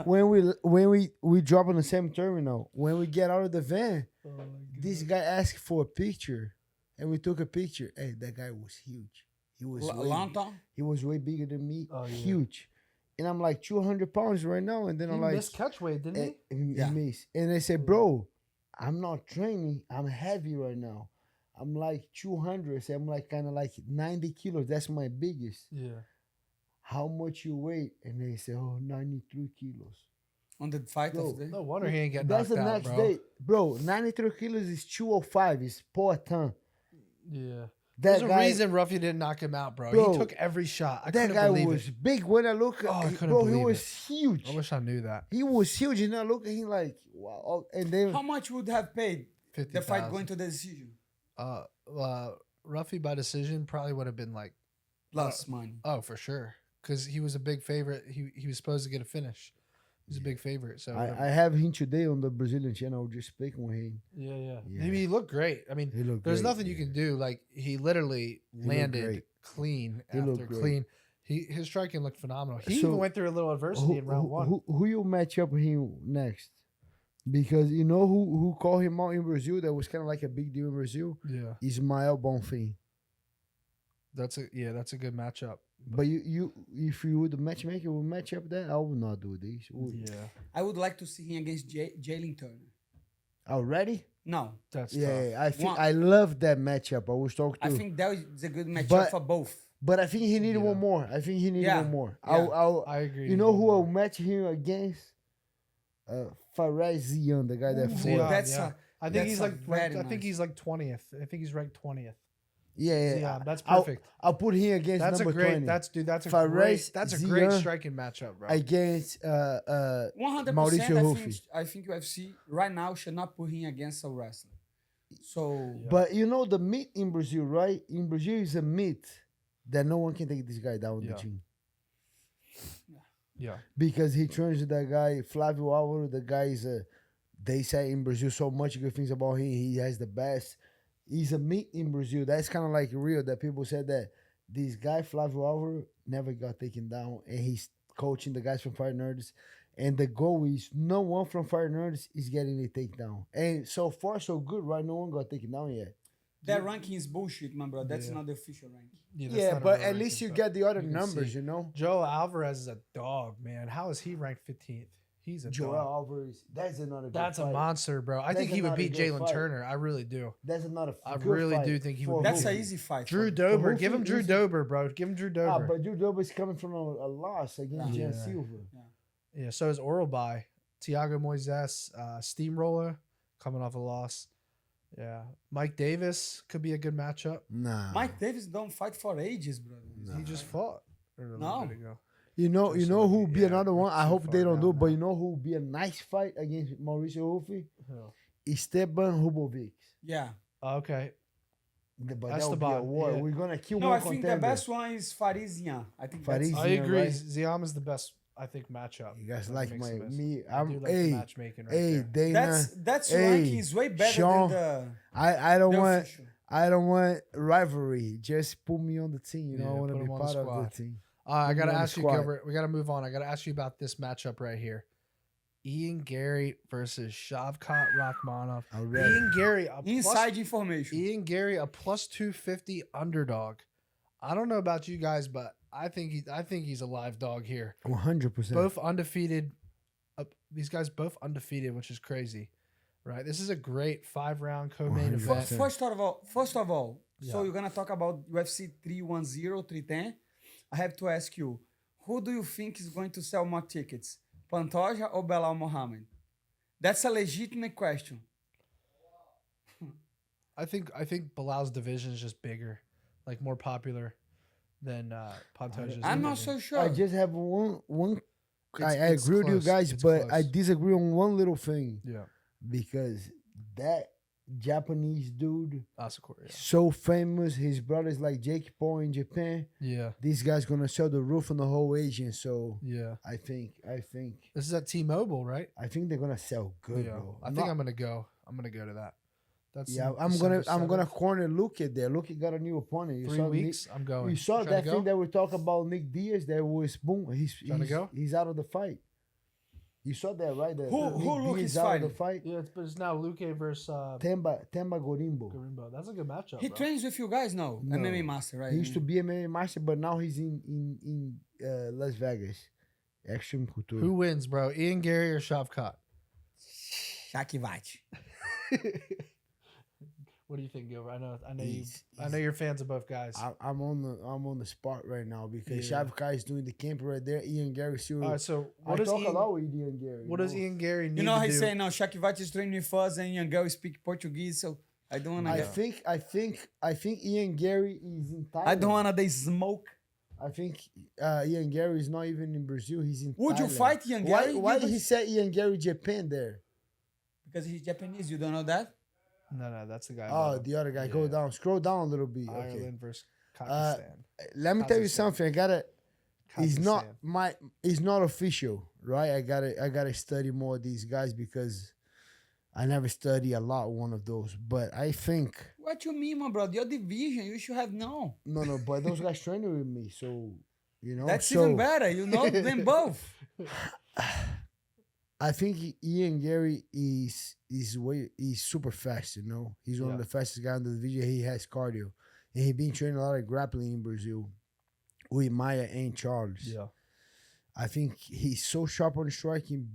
when we drop on the same terminal, when we get out of the van, Oh my this guy asked for a picture, and we took a picture. Hey, that guy was huge. He was Longton? he was way bigger than me. Oh, yeah. Huge. And I'm like 200 pounds right now, and then He I'm like, missed catch weight, didn't he? Yeah. and I said, bro, I'm not training. I'm heavy right now. I'm like 200. So I'm like kind of like 90 kilos. That's my biggest. Yeah. How much you weigh? And they say, oh, 93 kilos. On the fight Bro, of the day. No wonder he ain't getting That's knocked the out, next bro. day. Bro, 93 kilos is 205. It's poor ton. Yeah. That There's a guy, reason Ruffy didn't knock him out, bro. Bro, He took every shot. I that couldn't guy believe was it. big. When I look Oh, I at couldn't bro, he believe was it. huge. I wish I knew that. He was huge, and I look at him like, wow. And then How much would have paid 50, the fight going to the decision? Ruffy by decision probably would have been like, Less money. oh, for sure. Because he was a big favorite. He was supposed to get a finish. He was a big favorite. So I have him today on the Brazilian channel. Just speaking with him. yeah. Yeah. He looked great. I mean, He looked there's great, nothing you yeah. can do. Like he literally looked landed great. clean He looked after great. clean. His striking looked phenomenal. He So, even went through a little adversity in round one. Who you match up with him next? Because you know who called him out in Brazil. That was kind of like a big deal in Brazil. Yeah, Ismael Bonfim. that's a good matchup. But you if you would matchmaker would match up that, I would not do this. Yeah, I would like to see him against Jalen Turner. Already? No, that's Yeah, tough. I think One- I love that matchup. I was talking to. I think that is a good matchup But- for both. but I think he needed Yeah. one more. I think he needed Yeah. one more. Yeah. I agree. You know who I'll match him against? Faraz Zion, the guy that Ooh, fought. Zion. that's yeah. a, I think that's he's a like very I think nice. he's like 20th. I think he's ranked 20th. Yeah, Yeah, that's I'll- perfect. I'll put him against That's a number great. 20. That's a Fares great Zion striking matchup, bro. against 100%. Mauricio Ruffy. I think UFC right now should not put him against a wrestler. So Yeah. But you know the meat in Brazil, right? In Brazil is a meat that no one can take this guy down in the Yeah. gym. yeah, Because he trains with that guy, Flavio Álvaro. The guy is they say in Brazil so much good things about him. He has the best. He's a meat in Brazil. That's kind of like real that people said that this guy, Flavio Álvaro, never got taken down. And he's coaching the guys from Fire Nerds. And the goal is no one from Fire Nerds is getting a takedown. And so far, so good, right? No one got taken down yet. that ranking is bullshit, man, bro. That's Yeah. not the official ranking. that's Yeah, not a but real at least you ranking, get the other you can numbers, see. you know? Joe Alvarez is a dog, man. How is he ranked 15th? He's a Joel dog. Alvarez, that's another good That's a fight. monster, bro. I That's think he would another beat good Jalen fight. Turner. I really do. That's another I good really fight do think he for would That's beat an him. easy fight. Drew for Dober. Ruffy Give him Drew is- Dober, bro. Give him Drew Dober. But Drew Dober is coming from a loss against Yeah. Jan Silva. Yeah, so is Oral by Thiago Moises, Steamroller, coming off a loss. Yeah, Mike Davis could be a good matchup. Nah. Mike Davis don't fight for ages, brother. He just fought a little No. bit ago. You know Just who like- will be yeah, another one? I too hope they far don't do, down but now. you know who will be a nice fight against Mauricio Ruffy? Oh. Esteban Hubovic. Yeah. Okay, But That's that the will be a bottom, war. yeah. We're gonna kill No, one I think contender. the best one is Farizian. I think Fariz- that's I Yeah, agree. right. Ziam is the best, I think, matchup. You guys That like makes my the best. me? I do like the matchmaking right hey, there. Dana. that's Hey, ranking is way better Sean, than I don't the want official. I don't want rivalry. Just put me on the team. You know, Yeah, I want to put be him on the part of squad. the team. I Put me gotta on the ask you, squad. Gilbert. We gotta move on. I gotta ask you about this matchup right here: Ian Garry versus Shavkat Rakhmonov. Already. Ian Garry, a Inside information. Ian Garry, a plus 250 underdog. I don't know about you guys, but I think he's a live dog here. 100%. Both undefeated. These guys both undefeated, which is crazy, right? This is a great 5-round co-main 100%. event. First of all, so Yeah. you're gonna talk about UFC 310, 310. I have to ask you, who do you think is going to sell more tickets, Pantoja or Belal Mohammed? That's a legitimate question. I think Bilal's division is just bigger, like more popular than Pantoja's. I'm not division. so sure. I just have one. I It's agree with you close. guys, It's but I close. disagree on one little thing Yeah, because that Japanese dude Asakura. Yeah. so famous. His brother's like Jake Paul in Japan. Yeah, This guy's gonna sell the roof on the whole Asian. So yeah. I think This is at T-Mobile, right? they're gonna sell good, yeah. bro. I think I'm gonna go. I'm gonna go to that. That's Yeah, in I'm December gonna 7th. corner Luke there. Luke got a new opponent. You 3 saw weeks. I'm going. You saw Trying that to thing go? that we talk about Nick Diaz. That was boom. Trying to go? He's out of the fight. You saw that, right? That Who Nick Luke Diaz is out of the fighting? fight. Yeah, it's now Luke versus Temba Gorimbo. Garimbo. That's a good matchup. He bro. trains with you guys now, No. MMA master, right? He used to be MMA master, but now he's in Las Vegas. Extreme Culture. Who wins, bro? Ian Garry or Shavkat? Shakivati. What do you think, Gilbert? I know He's- you're fans of both guys. I'm on the spot right now because Yeah. Shavkat is doing the camp right there. Ian Garry still. All right, so I what does talk a Ian? lot with Ian Garry. What does Ian Garry need You know, to he's do? saying now Shakvat is training with us and young girl speak Portuguese, so I don't wanna. I think Ian Garry is in Thailand. I don't wanna they smoke. I think Ian Garry is not even in Brazil. He's in. Would you Thailand. fight Ian Garry? Why did he say Ian Garry Japan there? Because he's Japanese. You don't know that? No, that's the guy. Oh, the other guy. Go Yeah. down. Scroll down a little bit. Ireland Okay. versus Pakistan. Let me tell you Kazakhstan. something. It's not Kazakhstan. it's not official, right? I gotta study more of these guys because I never study a lot one of those. But I think What you mean, my brother? Your division, you should have known. no, but those guys training with me, so you know. That's so even better. You know them both. I think Ian Garry is super fast. You know, he's one of Yeah. the fastest guys in the division. He has cardio, and he been training a lot of grappling in Brazil with Maya and Charles. Yeah. I think he's so sharp on striking.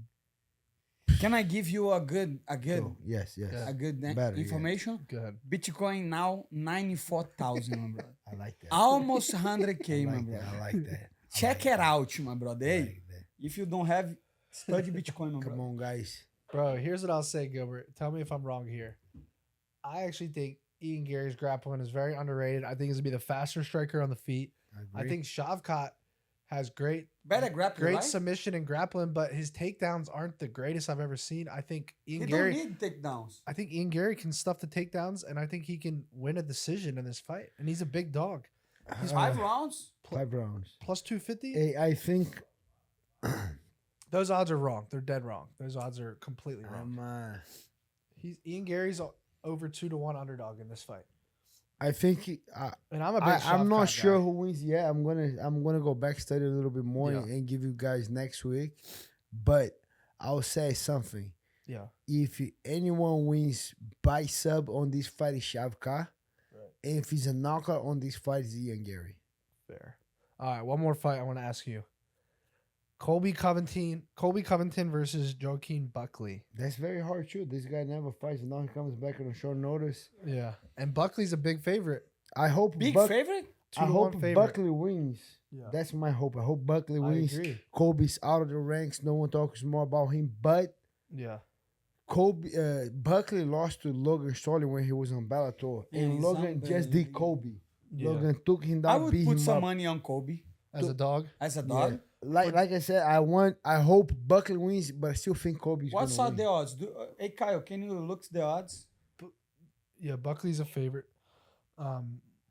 Can I give you a good So, yes. a good Better, yeah. information? Go ahead. Bitcoin now 94,000, my brother. I like that. Almost I 100K, my like brother. that. I like that. Check it out, my brother. I Hey, like that. if you don't have, study Bitcoin, my Come brother. on, guys. Bro, here's what I'll say, Gilbert. Tell me if I'm wrong here. I actually think Ian Garry's grappling is very underrated. I think he's gonna be the faster striker on the feet. I agree. think Shavkat has great Better grappling, right? submission and grappling, but his takedowns aren't the greatest I've ever seen. I think He Ian don't Garry need takedowns. I think Ian Garry can stuff the takedowns, and I think he can win a decision in this fight. And he's a big dog. He's 5 rounds. 5 rounds. Plus 250? Hey, I think Those odds are wrong. They're dead wrong. Those odds are completely wrong. Ian Garry's over 2-1 underdog in this fight. I think And I'm a big I'm not Shavkat sure guy. who wins yet. I'm gonna go back study a little bit more Yeah. and give you guys next week. But I'll say something. Yeah. If anyone wins by sub on this fight, is Shavkat. Right. And if he's a knockout on this fight, is Ian Garry. Fair. All right, one more fight I want to ask you. Colby Covington versus Joaquin Buckley. That's very hard too. This guy never fights, and now he comes back on a short notice. Yeah. And Buckley's a big favorite. I hope Big favorite? I 2-1 hope favorite. Buckley wins. Yeah. That's my hope. I hope Buckley I wins. agree. Colby's out of the ranks. No one talks more about him. But Yeah. Buckley lost to Logan Sterling when he was on Bellator, Yeah, and he's Logan just did unbelievable. Colby. Yeah. Logan took him I down, would beat put him some up. money on Colby As a dog. as a Yeah. dog. Like I said, I hope Buckley wins, but I still think Colby's What's gonna are the win. odds? Hey, Kyle, can you look the odds? Yeah, Buckley's a favorite.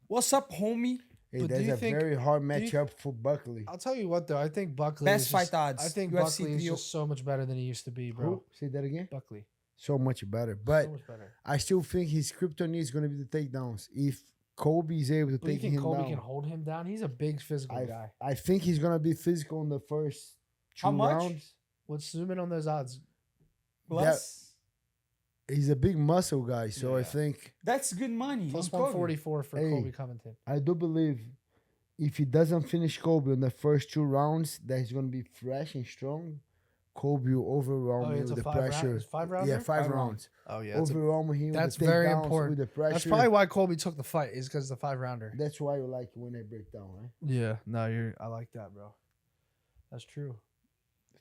What's up, homie? Hey, But do that's you a think- very hard do you- matchup for Buckley. I'll tell you what though, I think Buckley Best is just- fight odds. I think UFC Buckley is 3. just so much better than he used to be, bro. Who? Say that again. Buckley. So much better, but So much better. I still think his kryptonite is gonna be the takedowns. If Colby is able to Do you take think him Colby down, can hold him down? He's a big physical guy. I think he's gonna be physical in the first two How much? rounds. Let's zoom in on those odds. Plus, He's a big muscle guy, so I Yeah. think that's good money. Plus on Colby. 144 for Hey. Colby Covington. I do believe if he doesn't finish Colby in the first 2 rounds, that he's gonna be fresh and strong. Colby will overwhelm him It's with a the 5 round. pressure. It's 5 round. Yeah, 5 5 rounds. Oh yeah. Overwhelm him. that's with the very takedowns, important. With the pressure. That's probably why Colby took the fight, is because of the 5-rounder. That's why you like it when they break down, right? Yeah. No, I like that, bro. That's true.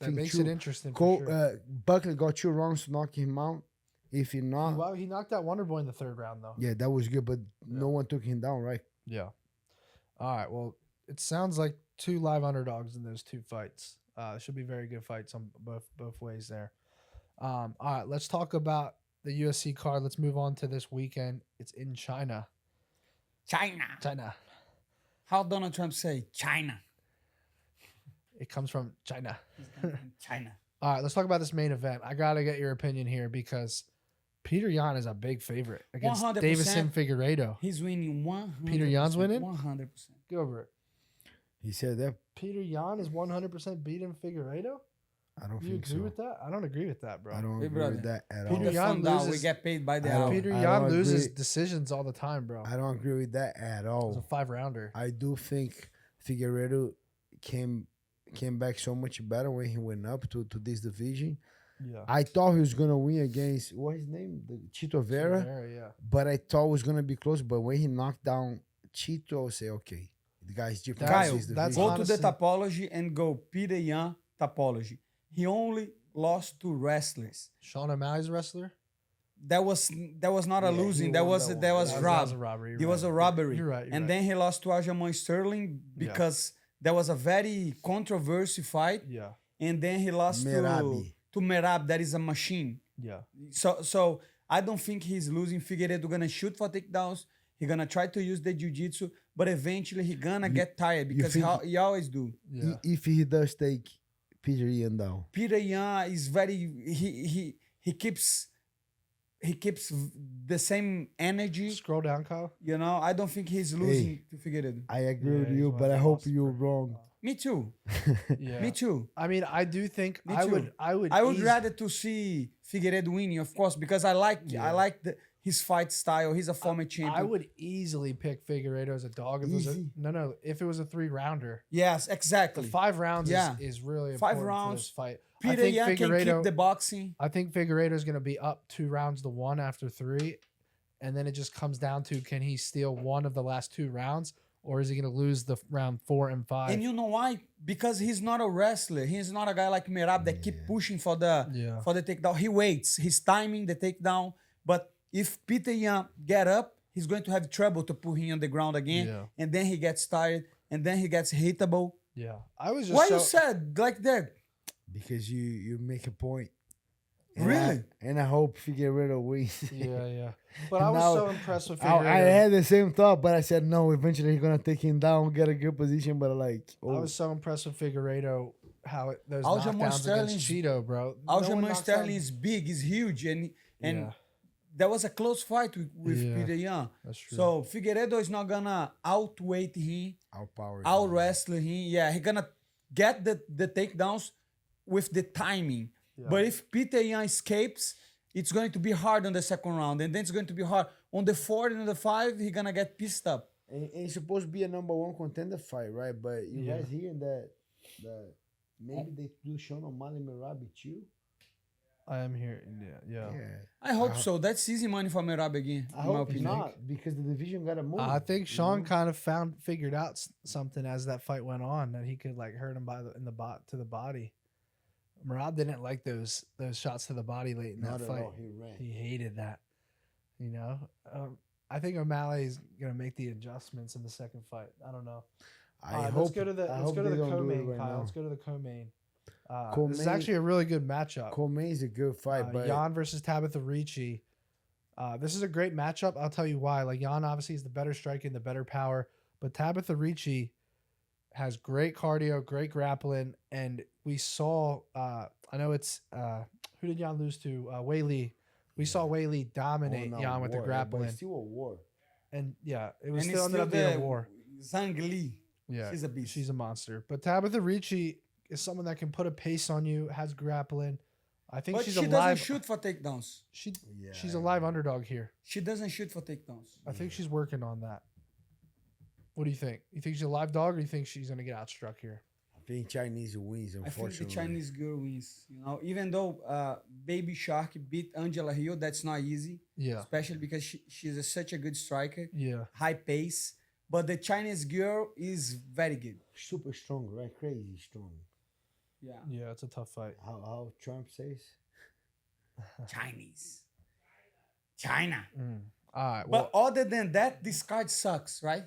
That think makes true. it interesting. For sure. Buckley got 2 rounds to knock him out. If he not, Wow, he knocked out Wonder Boy in the 3rd round though. yeah, that was good, but no one took him down, right? Yeah. All right. Well, it sounds like 2 live underdogs in those 2 fights. It should be very good fights on both ways there. All right. Let's talk about the UFC card. Let's move on to this weekend. It's in China. China. How Donald Trump say China? It comes from China. China. All right. Let's talk about this main event. I gotta get your opinion here because Petr Yan is a big favorite against 100%. Deiveson Figueiredo. He's winning 100%. Petr Yan's winning? 100%. Gilbert. He said that. Petr Yan is 100% beating Figueiredo. I don't Do you think agree so. with that? I don't agree with that, bro. I don't Hey, agree with brother. that at Petr all. Put the Yan phone down. We loses- get paid by the I don't- hour. Petr I Yan don't loses agree. decisions all the time, bro. I don't agree with that at It's a all. 5-rounder. I do think Figueiredo came back so much better when he went up to this division. Yeah. I thought he was gonna win against what's his name, the Chito Vera, Yeah. but I thought it was gonna be close. But when he knocked down Chito, I say okay, the guy's different. That's- Kyle, that's go honestly- to the topology and go Peter Yan topology. He only lost to wrestlers. Sean O'Malley's a wrestler. That was not a Yeah, he losing. That won was that that one. was That robbed. was a robbery. It you're was a right. robbery. You're right. And then he lost to Aljamain Sterling because there was a very controversial fight. Yeah. And then he lost Merab. to Merab. That is a machine. Yeah. So I don't think he's losing. Figueiredo gonna shoot for takedowns. He gonna try to use the jiu-jitsu, but eventually he gonna get tired because think- he always do. Yeah. If he does take Peter Ian down, Peter Yan is very he keeps the same energy. Scroll down, Kyle. You know, I don't think he's losing to Figueiredo. I agree Yeah, with he's you, one but of I the hope most you're freaking- wrong. Me too. Yeah. Me too. I mean, I do think Me I too. would I would eas- rather to see Figueiredo winning, of course, because I like his fight style. He's a former champion. I would easily pick Figueiredo as a dog if it was a, Easy. no, if it was a 3-rounder. Yes, The exactly. 5 rounds Yeah. is really 5 important for rounds. this fight. Peter Yan can keep the boxing. I think Figueiredo is going to be up 2 rounds to 1 after 3, and then it just comes down to can he steal one of the last 2 rounds, or is he going to lose the round 4 and 5? And you know why? Because he's not a wrestler. He's not a guy like Merab that keep pushing for the takedown. He waits. He's timing the takedown. But if Peter Yan get up, he's going to have trouble to put him on the ground again. Yeah. And then he gets tired. And then he gets hittable. Yeah, I was just Why so, you said like that? Because you make a point. Really? And I hope Figueiredo wins. yeah. But I was Now, so impressed with I Figueiredo. had the same thought, but I said no. Eventually, he's gonna take him down, get a good position. But like, I was so impressed with Figueiredo how those Aljamain knockdowns Sterling's- against Cheeto, bro. No one Aljamain knocks Sterling down- is big, is huge, and Yeah. that was a close fight with Yeah. Peter Yan. That's true. So Figueiredo is not gonna outweight him, outpowered. out wrestle him. Yeah, he gonna get the takedowns with the timing. But if Peter Yan escapes, it's going to be hard on the second round, and then it's going to be hard on the 4 and on the 5. He gonna get pissed up. And it's supposed to be a #1 contender fight, right? But you guys hearing that maybe they do Xiaonan Merab too? I am here. Yeah. I hope so. That's easy money for Merab again. I in my hope opinion. not, because the division got to move. I think you Sean know? kind of figured out something as that fight went on that he could like hurt him to the body. Merab didn't like those shots to the body late in Not that at fight. all. He ran. He hated that. You know, I think O'Malley's gonna make the adjustments in the second fight. I don't know. I Let's go to the I hope they don't do it co-main, right Kyle. now. Let's go to the co-main. This is Co-main- actually a really good matchup. Comey's a good fight, but Jan versus Tabatha Ricci. This is a great matchup. I'll tell you why. Like Jan obviously is the better striking, the better power, but Tabatha Ricci has great cardio, great grappling, and we saw. I know it's who did Jan lose to? Wei Li. We saw Wei Li dominate Oh, no, Jan with the war, grappling, But it's still a war. and yeah, it was And still it's ended up still being a the war. Zhang Li. Yeah, She's a beast. She's a monster. But Tabatha Ricci is someone that can put a pace on you, has grappling. I think But she's she a doesn't live. shoot for takedowns. She's a live underdog here. She doesn't shoot for takedowns. I think she's working on that. What do you think? You think she's a live dog, or you think she's gonna get outstruck here? I think Chinese wins, I think unfortunately. the Chinese girl wins. You know, even though Baby Shark beat Angela Hill, that's not easy. Yeah, Especially because she's such a good striker, yeah, high pace. But the Chinese girl is very good. Super strong, right? Crazy strong. Yeah, yeah. It's a tough fight. How Trump says? Chinese, China. All right. Well, But other than that, this card sucks, right?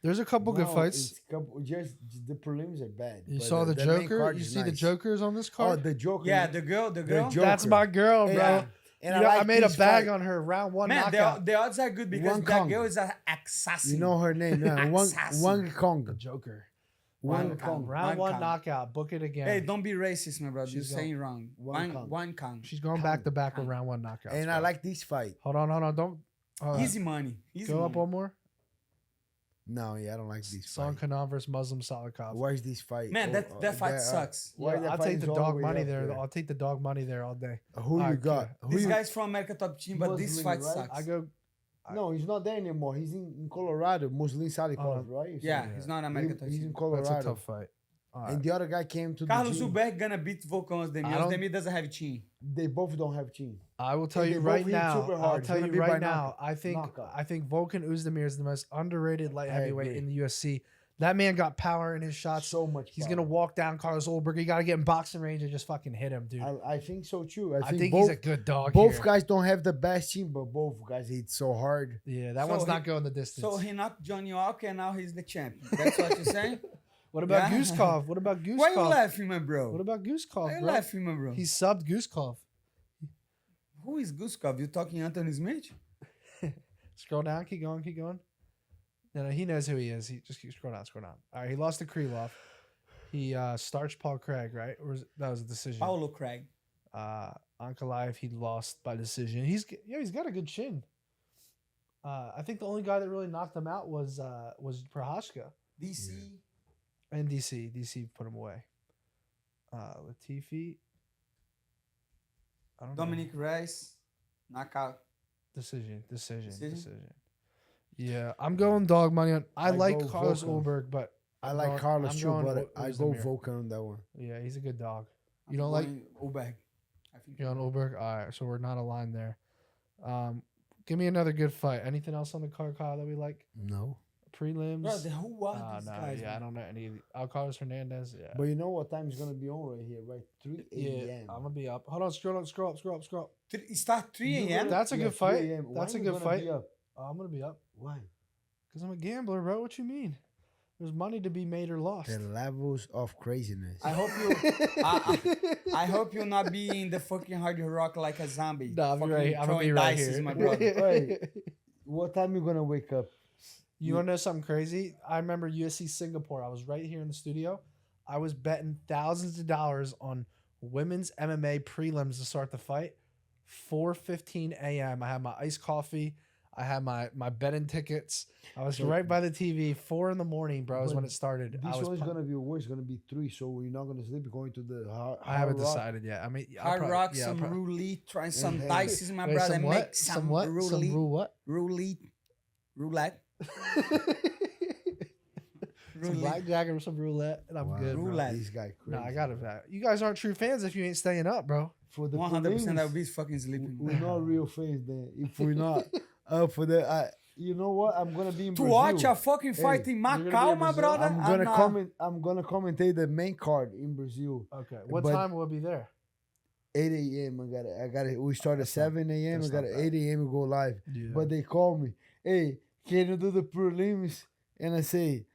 there's a couple good No, fights. it's just the prelims are bad. You but saw the main Joker. card You is see the nice. Jokers on this Oh, card. the Joker. Yeah, the girl. Joker. That's my girl, bro. Yeah. And You know, I like made a this bag fight. on her round 1 Man, knockout. the odds are good because Wang that Kong. girl is an assassin. You know her name, yeah. Assassin. Wang The Kong. Joker. Wang Wang Kong. Kong. Round Wang 1 Kong. knockout. Book it again. Hey, don't be racist, my brother. You're She's saying wrong. Wang Kong. Wang Kong. She's going back to back with Kong. round 1 knockouts. And I bro. like this fight. Hold on. Don't. Easy money. Easy Go money. up one more. No, yeah, I don't like this Song fight. Kanan versus Muslim Salikov. Why is this fight? Man, that fight sucks. Why Yeah, that I'll fight take is the all the dog way money up there. I'll take the dog money there all day. Who you Alright, got? Who This you? guy's from America Top Team, but this Muslim, fight right? sucks. I go. No, he's not there anymore. He's in Colorado. Muslim Salikov, right? Yeah, he's not America Top He's in Team. Colorado. That's a tough fight. All right. And the other guy came to Carlos the gym. Ulberg gonna beat Volkan Ozdemir. Ozdemir doesn't have chin. They both don't have chin. I will tell And you they right both hit now. super I'll hard. tell It's you gonna be by right now. knockout. I think Volkan Ozdemir is the most underrated light heavyweight agree. in the UFC. That man got power in his shots. So much. He's power. gonna walk down Carlos Ulberg. You gotta get in boxing range and just fucking hit him, dude. I think so too. I think both, he's a good dog. Both here. guys don't have the best team, but both guys hit so hard. Yeah, that So one's he- not going the distance. So he knocked Johnny Walker and now he's the champion. That's what you're saying? What about Yeah. Guskov? What about Guskov? Why you laughing, my bro? What about Guskov, Why you bro? laughing, my bro? He subbed Guskov. Who is Guskov? You talking Anthony Smith? Scroll down, keep going, keep going. No, he knows who he is. He just keep scroll down, scroll down. All right, he lost to Krylov. He starched Paul Craig, right? That was a decision. Paulo Craig. Ankalaev, he lost by decision. He's got a good chin. I think the only guy that really knocked him out was Prohashka. DC. And DC put him away. Latifi. I don't Dominic Reyes. Knockout. Decision. Decision? Yeah, I'm going dog money on. I like go Carlos Volkan. Ulberg, but I I'm like going- Carlos I'm too, going but I go Ozdemir. Volkan on that one. Yeah, he's a good dog. You don't like Ulberg. I think you on Ulberg? All right, so we're not aligned there. Give me another good fight. Anything else on the card, Kyle, that we like? No. Prelims? Bro, who are these No, guys? yeah, I don't know any. Carlos Hernandez. Yeah. But you know what time is gonna be on right here, right? 3 Yeah, a.m. I'm gonna be up. Hold on, scroll up. It start 3 You a.m. gonna- That's a yeah, good fight. 3 a.m. That's Why a you good gonna be fight. up? Oh, I'm gonna be up Why? because I'm a gambler, bro. What you mean? There's money to be made or lost. The levels of craziness. I hope you. I hope you'll not be in the fucking hard rock like a zombie. No, I'm Fucking right. I'm gonna be throwing right dices, here. my brother. Hey, what time you gonna wake up? You want to know something crazy? I remember UFC Singapore. I was right here in the studio. I was betting thousands of dollars on women's MMA prelims to start the fight. 4:15 a.m. I had my iced coffee. I had my betting tickets. I was So- right by the TV. 4 in the morning, bro, is But when it started. I This was. one's gonna be worse. It's gonna be 3, so you're not gonna sleep. You're going to the hard. I haven't Hard Rock. decided yet. I mean, Hard rock, some roulette, try some Hey. dices, my Wait, brother. some Make what? some Some what? Some roulette. rule what? Roulette. Some blackjack or some roulette, and I'm Wow, good. Bro. Roulette. This guy crazy. No, I got it. You guys aren't true fans if you ain't staying up, bro. For the 100% I will prelims, be fucking sleeping. we're not real fans then. If we're not for the, you know what? I'm gonna be in To Brazil. watch a fucking fight Hey, in gonna be in Macau, my Brazil? brother. I'm gonna commentate the main card in Brazil. Okay. What But- time will it be there? 8 a.m. I got it. We start at 7 a.m. I that's got not it. bad. 8 a.m. we go live. Yeah. But they call me, hey, can you do the prelims? And I say,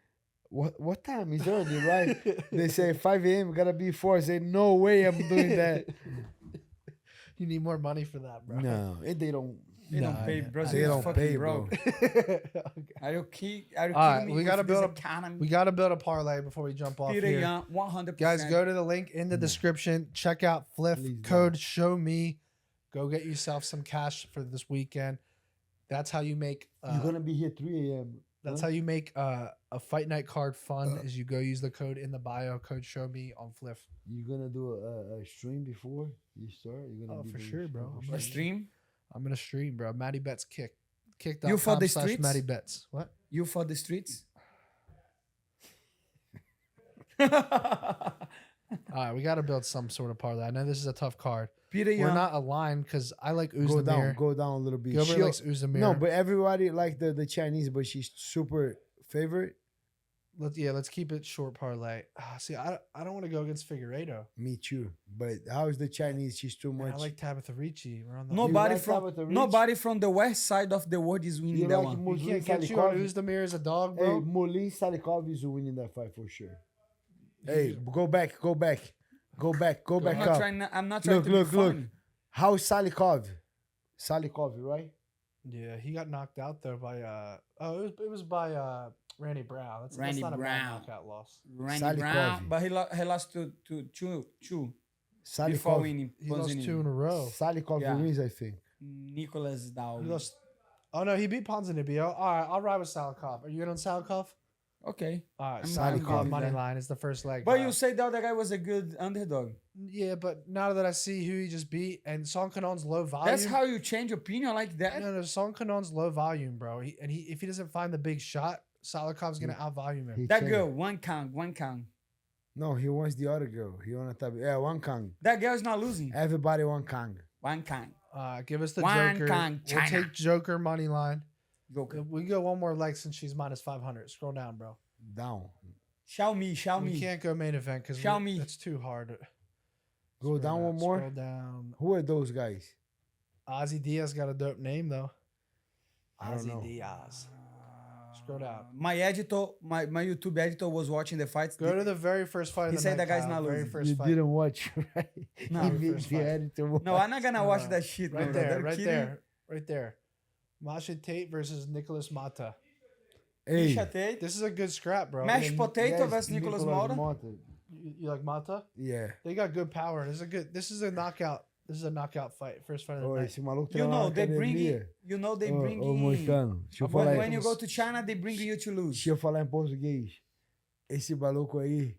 what time is early, right? They say 5 a.m. Gotta be 4. I say, no way, I'm doing that. You need more money for that, bro. No, and they don't. They don't Nah, pay. yeah. Brazil They is don't fucking pay, broke. bro. Okay. Are you kidding All right, me we with gotta this build economy? We got to build a parlay before we jump off Peter here. Young, 100%. Guys, go to the link in the description. Check out Fliff. Please, Code man. Show Me. Go get yourself some cash for this weekend. That's how you make. You're gonna be here 3 a.m. That's how you make a fight night card fun. Is you go use the code in the bio. Code Show Me on Fliff. You're gonna do a stream before you start. You're gonna Oh, be for doing sure, stream bro. for A sure. stream? I'm gonna stream, bro. Matty Bets kick. You for the Kick.com/Matty streets? Bets. What? You for the streets? All right, we got to build some sort of parlay. I know this is a tough card. Peter We're Young. not aligned because I like Go down, Uzdemir. go down a little bit. Gilbert She'll- likes Uzdemir. No, but everybody like the Chinese, but she's super favorite. let's keep it short parlay. See, I don't want to go against Figueiredo. Me too. But how is the Chinese? She's too Man, much. I like Tabatha Ricci. We're on the Nobody like from Tabatha Ricci? nobody from the west side of the world is winning You that like one. You Muslim can't get you on Salikov? Uzdemir as a dog, Hey, bro. Molin Salikov is winning that fight for sure. Hey, go back I'm not up. trying. I'm not trying Look, to look, be look. funny. How's Salikov? Salikov, right? Yeah, he got knocked out though by it was by Randy Brown. That's Randy not a bad Brown. knockout loss. Randy Salikov. Brown, but he lost to Chu before Salikov. winning. He lost Ponzinibbio. 2 in a row. Salikov Yeah. wins, I think. Nicholas Dow. He lost. Oh no, he beat Ponzinibbio. All right, I'll ride with Salikov. Are you in on Salikov? Okay. All right, I'm Salikov good money with that. line is the first leg. But you say the other guy was a good underdog. Yeah, but now that I see who he just beat and Song Kanon's low volume. That's how you change opinion like that. No, Song Kanon's low volume, bro. If he doesn't find the big shot, Salikov's gonna outvolume him. He That changed. girl, one count. No, he wants the other girl. He want to yeah, one Kang. That girl is not losing. Everybody want Kang. One kind. Give us the One Joker. Kang, We'll China. take Joker money line. Joker. We go one more leg since she's minus 500. Scroll down, bro. Down. Xiaomi. We can't go main event because Xiaomi. that's too hard. Go down one more. Scroll down. Who are those guys? Ozzy Diaz got a dope name though. I don't know. Diaz. Scroll down. My editor, my YouTube editor was watching the fights. Go to the very first fight. Of He the said night, that guy's Kyle. not Very losing. first You fight. didn't watch, right? No. He made First the fight. editor watch. No, I'm not gonna watch that shit. Right bro. there, They're right kidding. there, right there. Masha Tate versus Nicholas Mata. Hey, Misha Tate. This is a good scrap, bro. Mashed And potato yes, versus Nicholas Mota. you like Mata? Yeah. They got good power. This is a knockout. This is a knockout fight. First fight of the Oh, night. esse maluco You treina know na they bring academia. it. You know they Ô, bring ô, in. Moicano, deixa eu falar When you go to China, they bring you to lose. Deixa eu falar em português. Esse maluco aí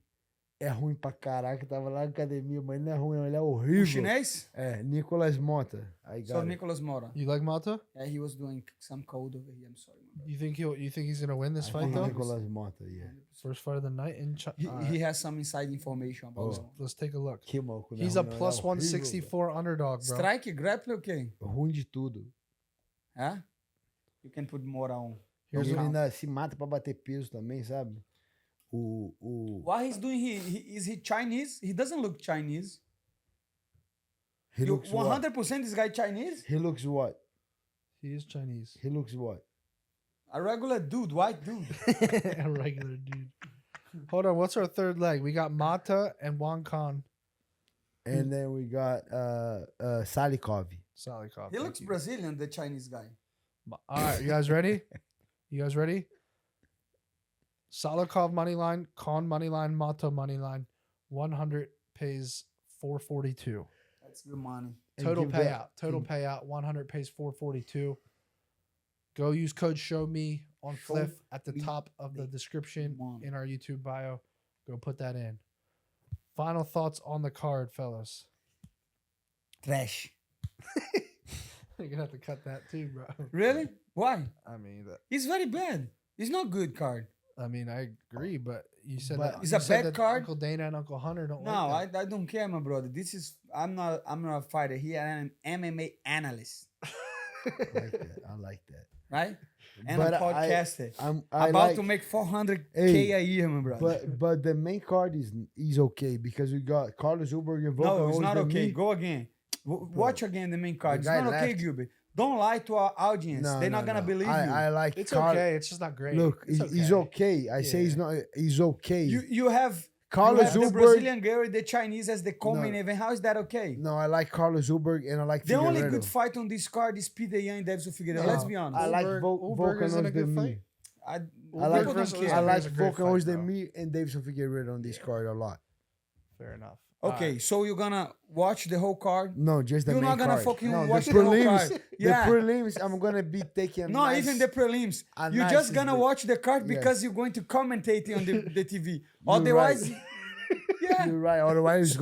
é ruim pra caraca. Tava lá na academia, mas ele não é ruim, ele é O horrível. chinês? É, Nicolas Mota. I So got it. Nicholas Mota. You like Mata? Yeah, he was doing some code over here. I'm sorry. my brother. You think he's gonna win this I fight think though? Nicolas Mota, yeah. First fight of the night in China. He has some inside information about Oh. him. Let's take a look. Que maluco, não é He's a ruim, não, ele é plus horrível, 164 underdog, bro. Strike, grapple, okay. velho. Ruim de tudo. Huh? You can put more on. Here's E ele what- ainda se mata pra bater peso também, sabe? O What he's doing? Is he Chinese? He doesn't look Chinese. he You looks what? 100% this guy Chinese? He looks what? He is Chinese. He looks what? A regular dude, white dude. A regular dude. Hold on, what's our third leg? We got Mata and Wang Khan. And then we got Salikov. Salikov. He looks Brazilian, the Chinese guy. All right, you guys ready? You guys ready? Salikov money line, Khan money line, Mata money line. 100 pays 442. That's good money. And Total give payout. that- Total payout. 100 pays 442. Go use code SHOWME on Show Fliff at the me top of the description money. in our YouTube bio. Go put that in. Final thoughts on the card, fellas. Trash. You're gonna have to cut that too, bro. Really? Why? I mean, It's very bad. It's not good card. I agree, but you said But that it's you a said bad that card? Uncle Dana and Uncle Hunter don't No, like that. I don't care, my brother. This is I'm not a fighter here. I'm an MMA analyst, I like that. I like that. right? And But a podcaster. I About like, to make 400K Hey, a year, my brother. but the main card is okay because we got Carlos Zuberg and No, Volkan it's not okay. Ozdemir. Go again. Watch again the main card. It's guy not okay, left. Gilbert. Don't lie to our audience. No, They're no, not gonna no. believe you. I like It's Carl- okay. It's just not great. Look, it's he's okay. I say he's not. He's okay. You have Carlos the Zuberg. Brazilian Garry, the Chinese as the co-main No. event. How is that okay? No, I like Carlos Zuberg and I like The only Figueiredo. good fight on this card is Petr and Deiveson Figueiredo. No. Let's be honest. I like Ulberg isn't a good Volkan fight. Ozdemir. I I people versus don't Ozdemir care. I like is a great Volkan fight, bro. Ozdemir and Deiveson Figueiredo on this card a lot. Fair enough. Okay, so you're gonna watch the whole card? No, just the You're main not gonna card. fucking no, watch the the whole prelims. card. The Yeah. prelims, I'm gonna be taking. No, even the prelims. a You're nice just gonna bit. watch the card Yes. because you're going to commentate on the TV. You're Otherwise, right. yeah, You're right. Otherwise,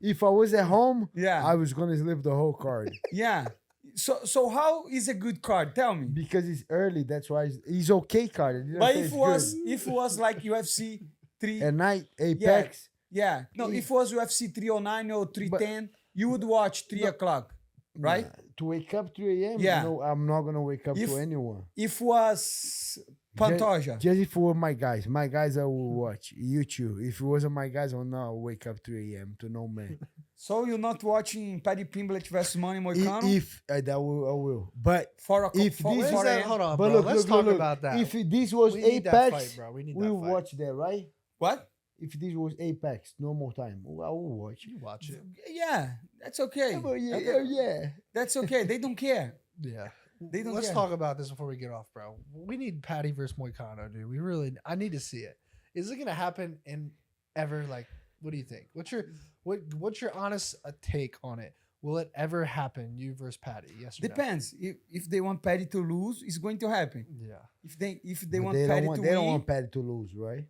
if I was at home, Yeah. I was gonna slip the whole card yeah. So how is a good card? Tell me. because it's early. That's why it's okay card. I didn't But say if it's it was like UFC 3, good. At night, Apex. yeah. No, if it was UFC 309 or 310, you would watch 3 o'clock, right? To wake up 3 a.m. Yeah. No, I'm not gonna wake up If- to anyone. If it was Pantoja. Just if it were my guys. My guys I will watch. You too. If it wasn't my guys, I will not wake up 3 a.m. to no man. So you're not watching Paddy Pimblett versus Manny Moicano? If that will, I will. But 4 o'clock. if this is 4 a.m.? Hold on, but bro. look, Let's look, talk look, about that. If this was We need that Apex, fight, bro. We need we that will fight. watch that, right? What? If this was Apex, normal time, I will watch. You watch it. Yeah, that's okay. Yeah. That's okay. They don't care. Yeah. They don't Let's care. talk about this before we get off, bro. We need Patty versus Moicano, dude. I need to see it. Is it gonna happen in ever? Like, what do you think? What's your honest take on it? Will it ever happen? You versus Patty? Yes or no? Depends. If they want Paddy to lose, it's going to happen. Yeah. If they But want they Paddy don't want, to they win, don't want Patty to lose, right?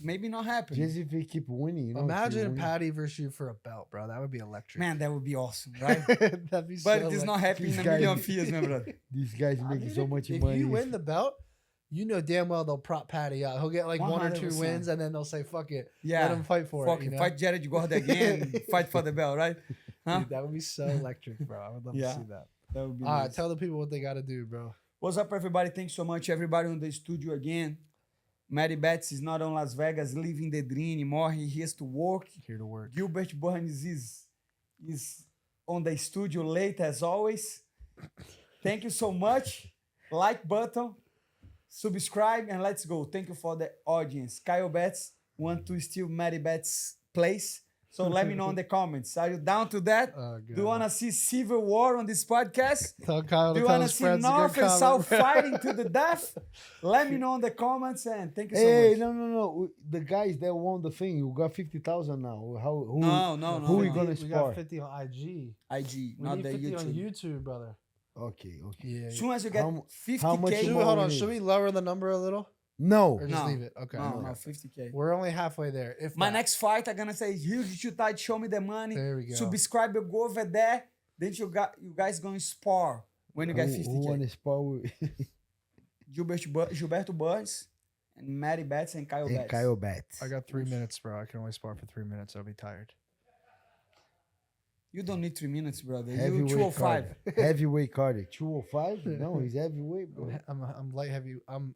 maybe not happen. Just if he keep winning, you know. if he Imagine win. Patty versus you for a belt, bro. That would be electric. Man, that would be awesome, right? That'd be But so it is electric. not happening in This a guy- million years, my brother. These guys I making mean, so much if money. you win the belt, you know damn well they'll prop Patty out. He'll get like 1 or 2 100%. wins, and then they'll say, "Fuck it, Yeah. let him fight for Fuck it." You it. know? Fight Jared Gorda again. Fight for the belt, right? Huh? Dude, that would be so electric, bro. I would love Yeah. to see that. That would be All right, nice. tell the people what they got to do, bro. What's up, everybody? Thanks so much, everybody in the studio again. Matty Betts is not on Las Vegas living the dream anymore. He has to work. Here to work. Gilbert Burns is on the studio late as always. Thank you so much. Like button, subscribe, and let's go. Thank you for the audience. Kyle Betts want to steal Matty Betts' place. So let me know in the comments. Are you down to that? Oh, Do you want to see civil war on this podcast? Tell Kyle Do to you tell want to his see friends to North get and South comment. fighting to the death? Let me know in the comments, and thank you so Hey, much. no. The guys that won the thing, you got 50,000 now. Who? No. Who we no. gonna We spar? got 50 on IG. IG, We not need the 50 on YouTube. YouTube, brother. Okay. Yeah. As soon as you get How 50K, much Should we, more hold we on. need? Should we lower the number a little, No. or just No. leave it? Okay. no, okay. 50K. We're only halfway there. If My that. next fight, I'm gonna say huge too tight. Show me the money. There we go. Subscribe, you go over there. Then you guys gonna spar when you get Who 50K. won the spar with Gilberto Burns and Matty Betts and Kyle Betts. and Kyle Betts? I got 3 minutes, bro. I can only spar for 3 minutes. I'll be tired. You don't need 3 minutes, brother. You Heavyweight 205. card. Heavyweight card. 205? No, he's heavyweight, bro. I'm light heavy. I'm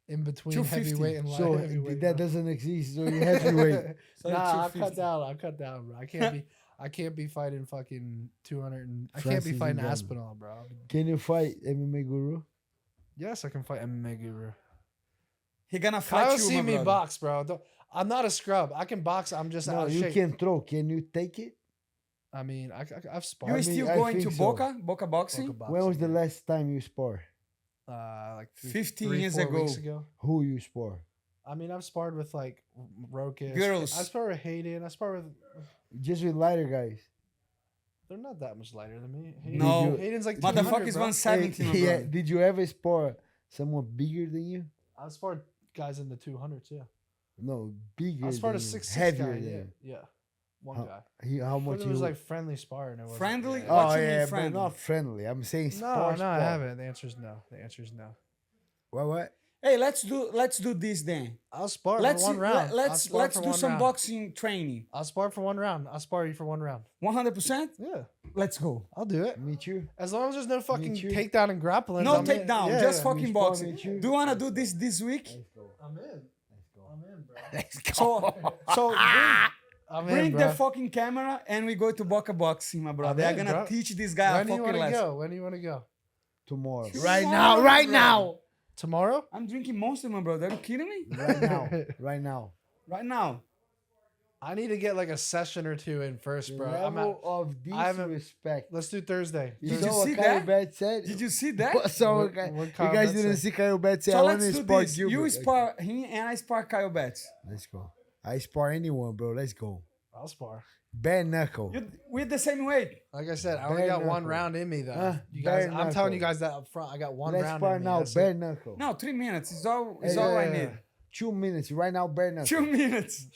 in between 250. heavyweight and light So heavyweight. that bro. doesn't exist. So you're heavyweight. So Nah, I 250. cut down. I cut down, bro. I can't be fighting fucking 200. I can't Francis be fighting Ngannou. Aspinall, bro. Can you fight MMA Guru? Yes, I can fight MMA Guru. He gonna fight Kyle you, see my me brother. box, bro. I'm not a scrub. I can box. I'm just No, out of you shape. can throw. Can you take it? I mean, I've You sparred. mean, still I going to think so. Boca boxing? Boca When was boxing, the yeah. last time you spar? Like 15 3, years 4 ago. weeks ago. Who you spar? I mean, I've sparred with like Rokas. Girls. I spar with Hayden. I spar with. Just with lighter guys. They're not that much lighter than me. Hayden, No. Hayden's like Motherfucker 200, is bro. 170, my Hey, yeah. brother. Did you ever spar someone bigger than you? I sparred guys in the 200s. Yeah. No, bigger. I sparred a than you. 6'6" heavier guy. than Yeah. you. Yeah. One How- guy. How But much it was you? like friendly sparring. It wasn't- Friendly? Yeah. What Oh you mean yeah, but friendly? not friendly. I'm saying No, spar. I spar. haven't. The answer is no. The answer is no. What? Hey, let's do this then. I'll spar Let's for one round. I'll let's spar for do one some round. boxing training. I'll spar for one round. I'll spar you for one round. 100%. Yeah, Let's go. I'll do it. Me too. As long as there's no fucking too. takedown and grappling. No I'm in. takedown, Yeah, just yeah. fucking Me spar, boxing. me too. Do you wanna do this week? I'm in. I'm in, bro. So I'm bring in, the bro. fucking camera and we go to Boca boxing, my brother. They're in, gonna bro. teach this guy When a do you fucking want to lesson. go? When do you want to go? Tomorrow. Right now, right now. Tomorrow? I'm drinking Monster, my brother. Are you kidding me? Right now. Right now. Right now. I need to get like a session or two in first, bro. I'm Level at, of I haven't- disrespect. let's do Thursday. You Did know you what see Kyle that? Betts said? Did you see that? What, so What- guy- what you Kyle guys Betts didn't said? see Kyle Betts say, So I want let's to do spar this. Gilbert. You Okay. spar him and I spar Kyle Betts. Let's go. I spar anyone, bro. Let's go. I'll spar. Bare knuckle. We're the same weight. Like I said, I only Bare got one knuckle. round in me though. You bare guys, I'm telling you knuckle. guys that up front. I got one Let's round spar in me. now. That's Bare it. knuckle. No, 3 minutes. It's all Hey, all I yeah. need. 2 minutes. Right now, bare knuckle. 2 minutes.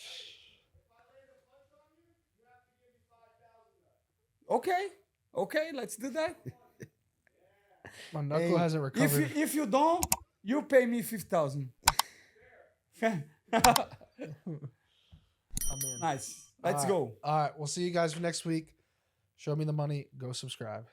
Okay, let's do that. My knuckle Hey, hasn't recovered. If you don't, you pay me 5,000. I'm in. Nice. Let's All right. go. All right, we'll see you guys for next week. Show me the money. Go subscribe.